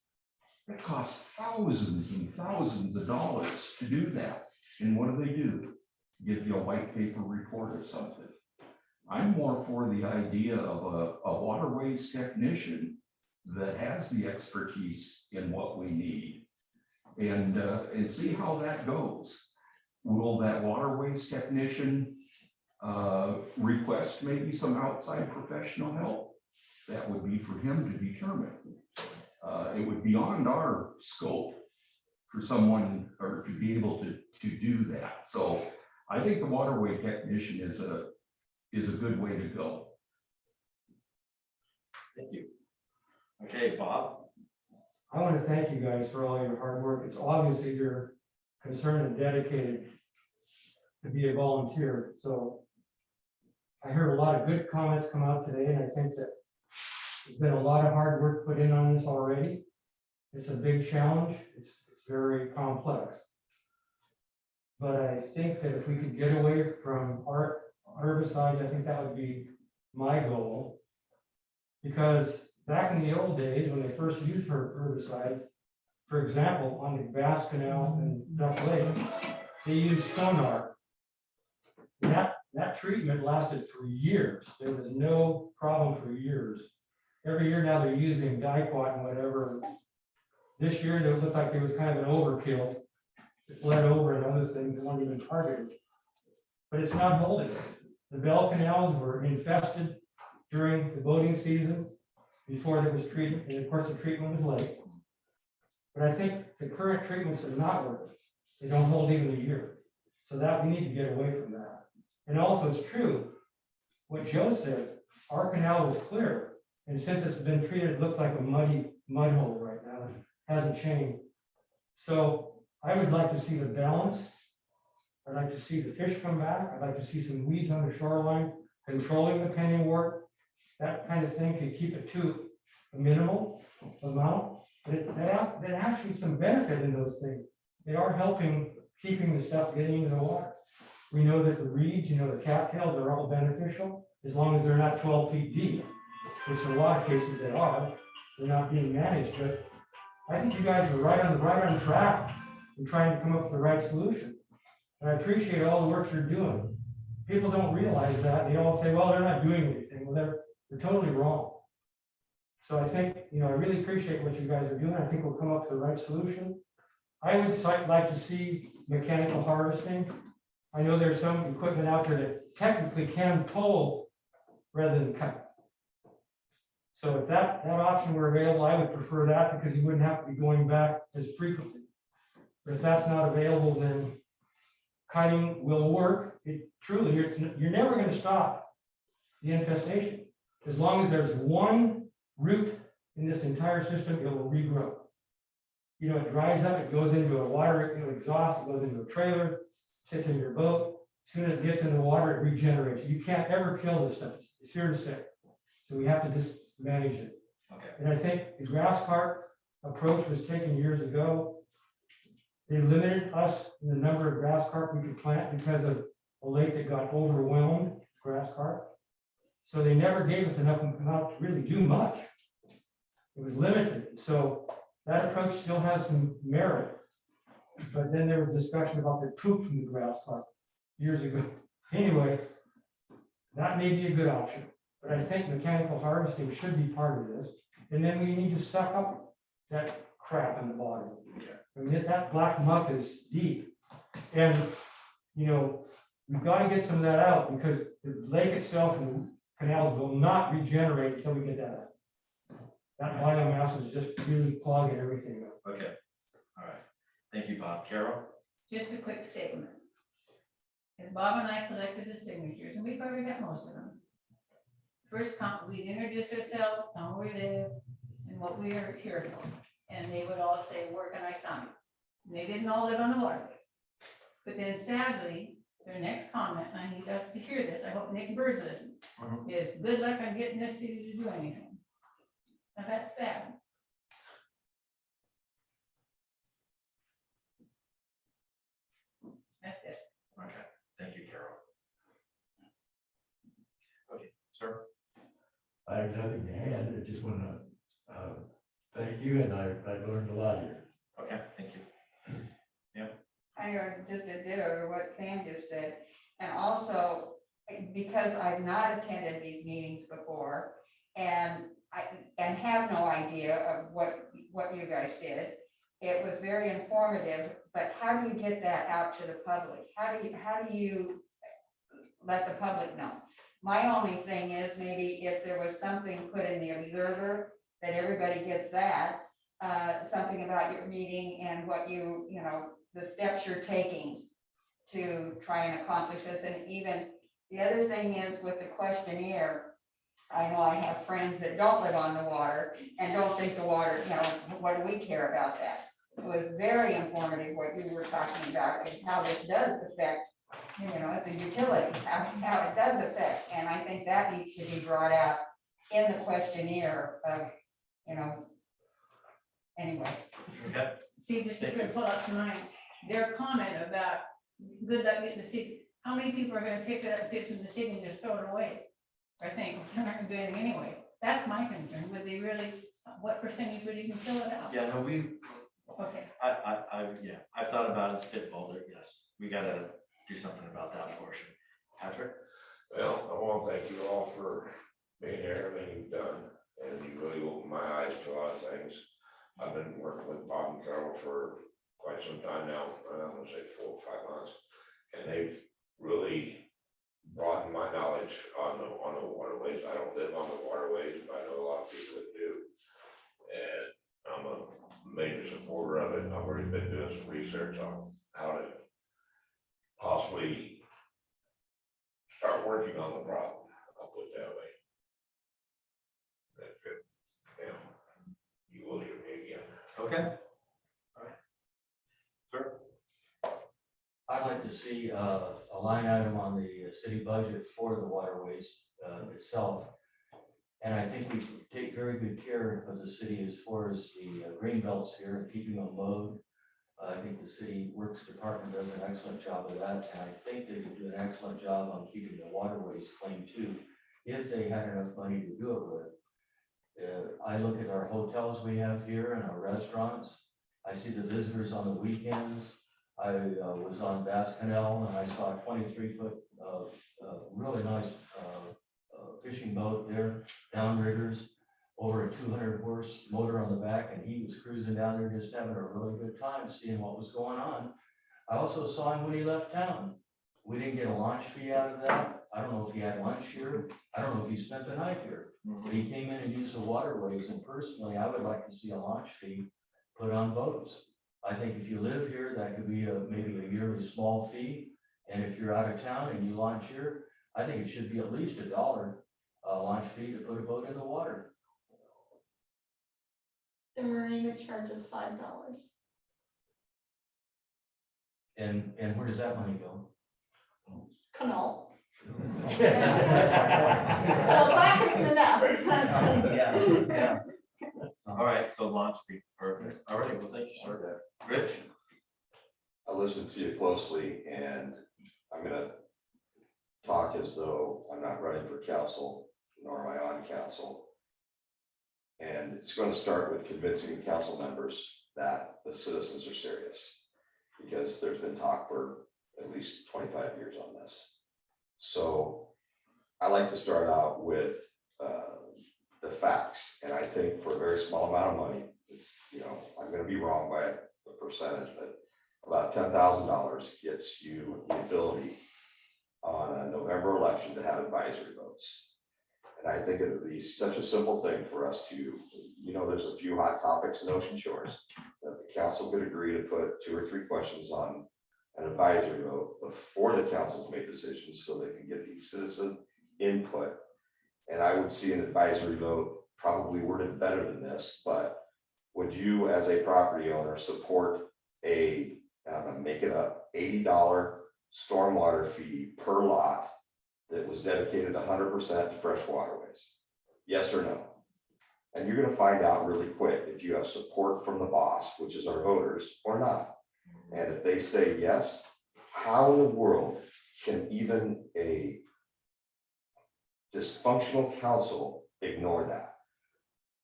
It costs thousands and thousands of dollars to do that. And what do? Give you a white paper report or something. I'm more for the idea of a waterways technician that has the expertise in what we need and see how that goes. Will that waterways technician request maybe some outside professional help? That would be for him to determine. It would be beyond our scope for someone or to be able to do that. So I think the waterway technician is a good way to go. Thank you. Okay, Bob. I want to thank you guys for all your hard work. It's obviously you're concerned and dedicated to be a volunteer. So I heard a lot of good comments come out today, and I think that there's been a lot of hard work put in on this already. It's a big challenge. It's very complex. But I think that if we could get away from herbicides, I think that would be my goal. Because back in the old days, when they first used herbicides, for example, on the Bass Canal and Duck Lake, they used sonar. That treatment lasted for years. There was no problem for years. Every year now they're using dicot and whatever. This year it looked like there was kind of an overkill. It bled over and other things that weren't even targeted. But it's not holding. The Bell canals were infested during the boating season before it was treated, and of course the treatment was late. But I think the current treatments are not working. They don't hold even a year. So that we need to get away from that. And also it's true, what Joe said, our canal was clear. And since it's been treated, it looks like a muddy mud hole right now. It hasn't changed. So I would like to see the balance. I'd like to see the fish come back. I'd like to see some weeds on the shoreline, controlling the pennywort. That kind of thing could keep it to a minimal amount. But there's actually some benefit in those things. They are helping keeping the stuff getting into the water. We know that the reeds, the cattails are all beneficial as long as they're not 12 feet deep, which in a lot of cases they are. They're not being managed, but I think you guys are right on track in trying to come up with the right solution. And I appreciate all the work you're doing. People don't realize that. They all say, well, they're not doing anything. Well, they're totally wrong. So I think, I really appreciate what you guys are doing. I think we'll come up with the right solution. I would like to see mechanical harvesting. I know there's some equipment out there that technically can pull rather than cut. So if that option were available, I would prefer that because you wouldn't have to be going back as frequently. But if that's not available, then cutting will work. You're never going to stop the infestation. As long as there's one root in this entire system, it will regrow. It dries up, it goes into a water exhaust, it goes into a trailer, sits in your boat. As soon as it gets in the water, it regenerates. You can't ever kill this stuff. It's here to stay. So we have to just manage it. Okay. And I think the grass carp approach was taken years ago. They limited us in the number of grass carp we could plant because of a lake that got overwhelmed with grass carp. So they never gave us enough amount to really do much. It was limited. So that approach still has some merit. But then there was discussion about the poop from the grass carp years ago. Anyway, that may be a good option. But I think mechanical harvesting should be part of this. And then we need to suck up that crap in the bottom. I mean, that black muck is deep. And, we've got to get some of that out because the lake itself and the canals will not regenerate until we get that out. That biomass is just really clogging everything up. Okay. All right. Thank you, Bob. Carol? Just a quick statement. If Bob and I collected the signatures, and we've already got most of them. First, we'd introduce ourselves, tell them where we live, and what we are here for. And they would all say, where can I sign? And they didn't all live on the waterway. But then sadly, their next comment, and I need us to hear this, I hope Nick Bird's listening, is good luck on getting this city to do anything. Now that's sad. I have nothing to add, I just wanna, thank you, and I learned a lot here. Okay, thank you. I just a ditto to what Sam just said, and also, because I've not attended these meetings before, and have no idea of what you guys did. It was very informative, but how do you get that out to the public? How do you let the public know? My only thing is maybe if there was something put in the Observer, that everybody gets that, something about your meeting and what you know, the steps you're taking to try and accomplish this. And even the other thing is with the questionnaire, I know I have friends that don't live on the water and don't think the water, you know, what do we care about that? It was very informative what you were talking about and how this does affect, you know, it's a utility, how it does affect. And I think that needs to be brought out in the questionnaire of, you know, anyway. Okay. See, just to pull up tonight, their comment about good luck getting the city, how many people are gonna pick it up, sit in the city and just throw it away? Or think, they're not gonna do anything anyway. That's my concern. Would they really, what percentage would even fill it out? Yeah, no, Okay. yeah, I've thought about it, spitballed it, yes, we gotta do something about that portion. Patrick? Well, I want to thank you all for being here, everything you've done, and you really opened my eyes to a lot of things. I've been working with Bob and Carol for quite some time now, I'm gonna say 4 or 5 months, and they've really broadened my knowledge on the waterways. I don't live on the waterways, but I know a lot of people that do. And I'm a major supporter of it. I've already been doing some research on how to possibly start working on the problem. I'll put it that way. That's good. Yeah. You will hear me again. Okay. All right. Sir? I'd like to see a line item on the city budget for the waterways itself. And I think we take very good care of the city as far as the green belts here and keeping them mowed. I think the city works department does an excellent job of that. And I think they would do an excellent job on keeping the waterways clean too, if they had enough money to do it with. I look at our hotels we have here and our restaurants. I see the visitors on the weekends. I was on Bass Canal and I saw a 23-foot really nice fishing boat there, downriggers, over a 200-horse motor on the back, and he was cruising down there just having a really good time seeing what was going on. I also saw him when he left town. We didn't get a launch fee out of that. I don't know if he had lunch here. I don't know if he spent the night here. But he came in and used the waterways, and personally, I would like to see a launch fee put on boats. I think if you live here, that could be maybe a yearly small fee. And if you're out of town and you launch here, I think it should be at least $1 launch fee to put a boat in the water. The marina charges $5. And where does that money go? Canal. So that isn't enough, it's kind of. Yeah. All right, so launch fee, perfect. All right, well, thank you, sir. Rich? I listened to you closely and I'm gonna talk as though I'm not running for council, nor am I on council. And it's going to start with convincing council members that the citizens are serious, because there's been talk for at least 25 years on this. So I like to start out with the facts, and I think for a very small amount of money, it's, you know, I'm going to be wrong by a percentage, but about $10,000 gets you the ability on a November election to have advisory votes. And I think it would be such a simple thing for us to, you know, there's a few hot topics in Ocean Shores that the council could agree to put 2 or 3 questions on an advisory vote before the councils make decisions, so they can get the citizen input. And I would see an advisory vote probably worded better than this, but would you, as a property owner, support a, I'm gonna make it up, $80 stormwater fee per lot that was dedicated 100% to fresh waterways? Yes or no? And you're gonna find out really quick if you have support from the boss, which is our voters, or not. And if they say yes, how in the world can even a dysfunctional council ignore that.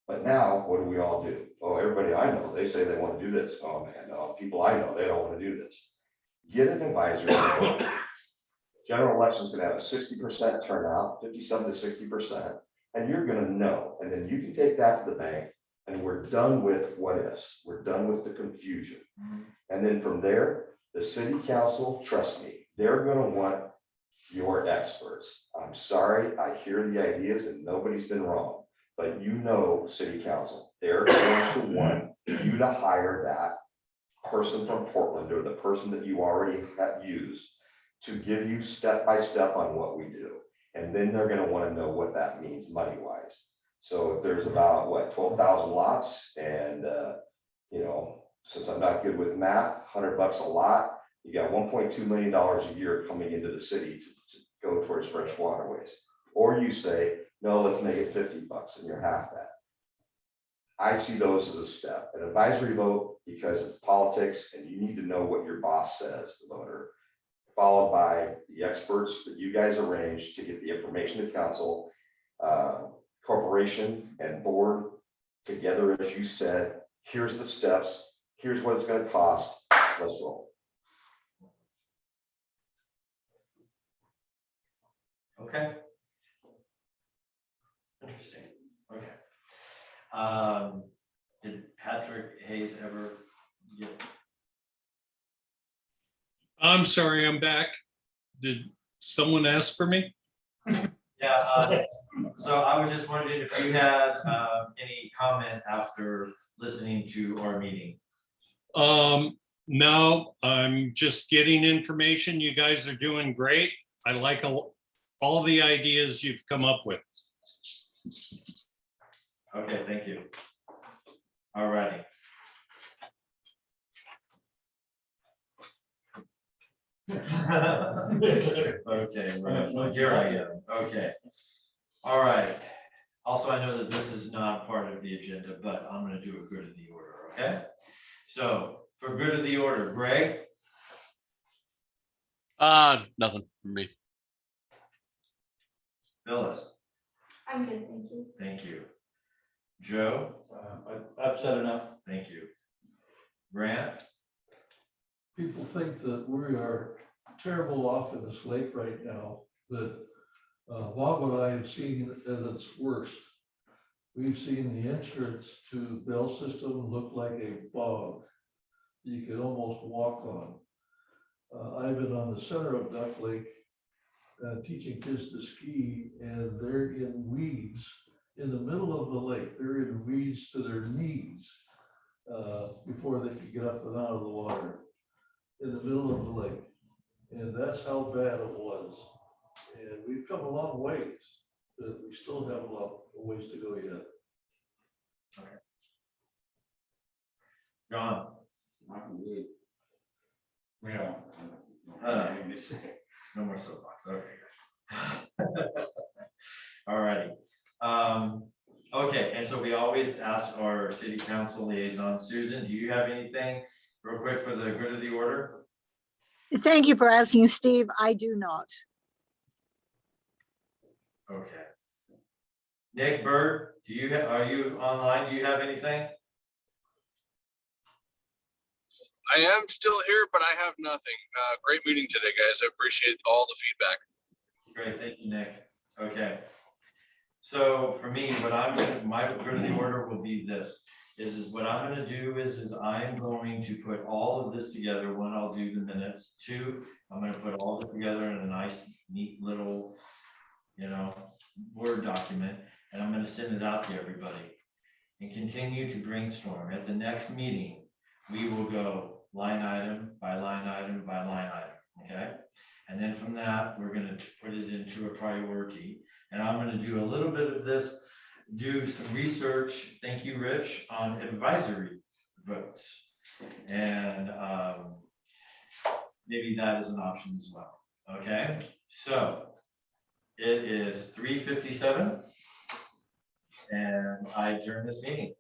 But now, what do we all do? Oh, everybody I know, they say they want to do this. Oh, man, no, people I know, they don't want to do this. Get an advisory vote. General election's gonna have a 60% turnout, 57 to 60%, and you're gonna know. And then you can take that to the bank, and we're done with what ifs. We're done with the confusion. And then from there, the city council, trust me, they're gonna want your experts. I'm sorry, I hear the ideas and nobody's been wrong, but you know, city council, they're going to want you to hire that person from Portland or the person that you already have used to give you step-by-step on what we do. And then they're gonna wanna know what that means money-wise. So if there's about, what, 12,000 lots and, you know, since I'm not good with math, $100 a lot, you got $1.2 million a year coming into the city to go towards fresh waterways. Or you say, no, let's make it $50 and you're half that. I see those as a step, an advisory vote, because it's politics and you need to know what your boss says, the voter, followed by the experts that you guys arrange to get the information to council, corporation and board together, as you said, here's the steps, here's what it's going to cost, let's roll. Okay. Interesting, okay. Did Patrick Hayes ever get? I'm sorry, I'm back. Did someone ask for me? Yeah, so I was just wondering if you had any comment after listening to our meeting. No, I'm just getting information. You guys are doing great. I like all the ideas you've come up with. Okay, thank you. All righty. Okay, right, well, here I am, okay. All right, also, I know that this is not part of the agenda, but I'm gonna do a good of the order, okay? So, for good of the order, Greg, Nothing from me. Phyllis, I'm good, thank you. thank you. Joe, I've said enough. thank you. Grant, People think that we are terrible off in this lake right now, that Bob and I have seen it at its worst. We've seen the entrance to the Bell system look like a bog you could almost walk on. I've been on the center of Duck Lake teaching kids to ski, and they're in weeds in the middle of the lake. They're in weeds to their knees before they can get up and out of the water in the middle of the lake. And that's how bad it was. And we've come a long ways, but we still have a ways to go yet. John. Yeah. No more soapbox, okay. All righty. Okay, and so we always ask our city council liaison, Susan, do you have anything real quick for the good of the order? Thank you for asking, Steve. I do not. Okay. Nick Bird, do you have, are you online? Do you have anything? I am still here, but I have nothing. Great meeting today, guys. I appreciate all the feedback. Great, thank you, Nick. Okay. So for me, what I'm gonna, my good of the order will be this, is what I'm gonna do is I'm going to put all of this together. One, I'll do the minutes. Two, I'm gonna put all of it together in a nice, neat little, you know, Word document, and I'm gonna send it out to everybody and continue to brainstorm. At the next meeting, we will go line item by line item by line item, okay? And then from that, we're gonna put it into a priority. And I'm gonna do a little bit of this, do some research, thank you, Rich, on advisory votes. And maybe that is an option as well, okay? So it is 3:57. And I adjourn this meeting.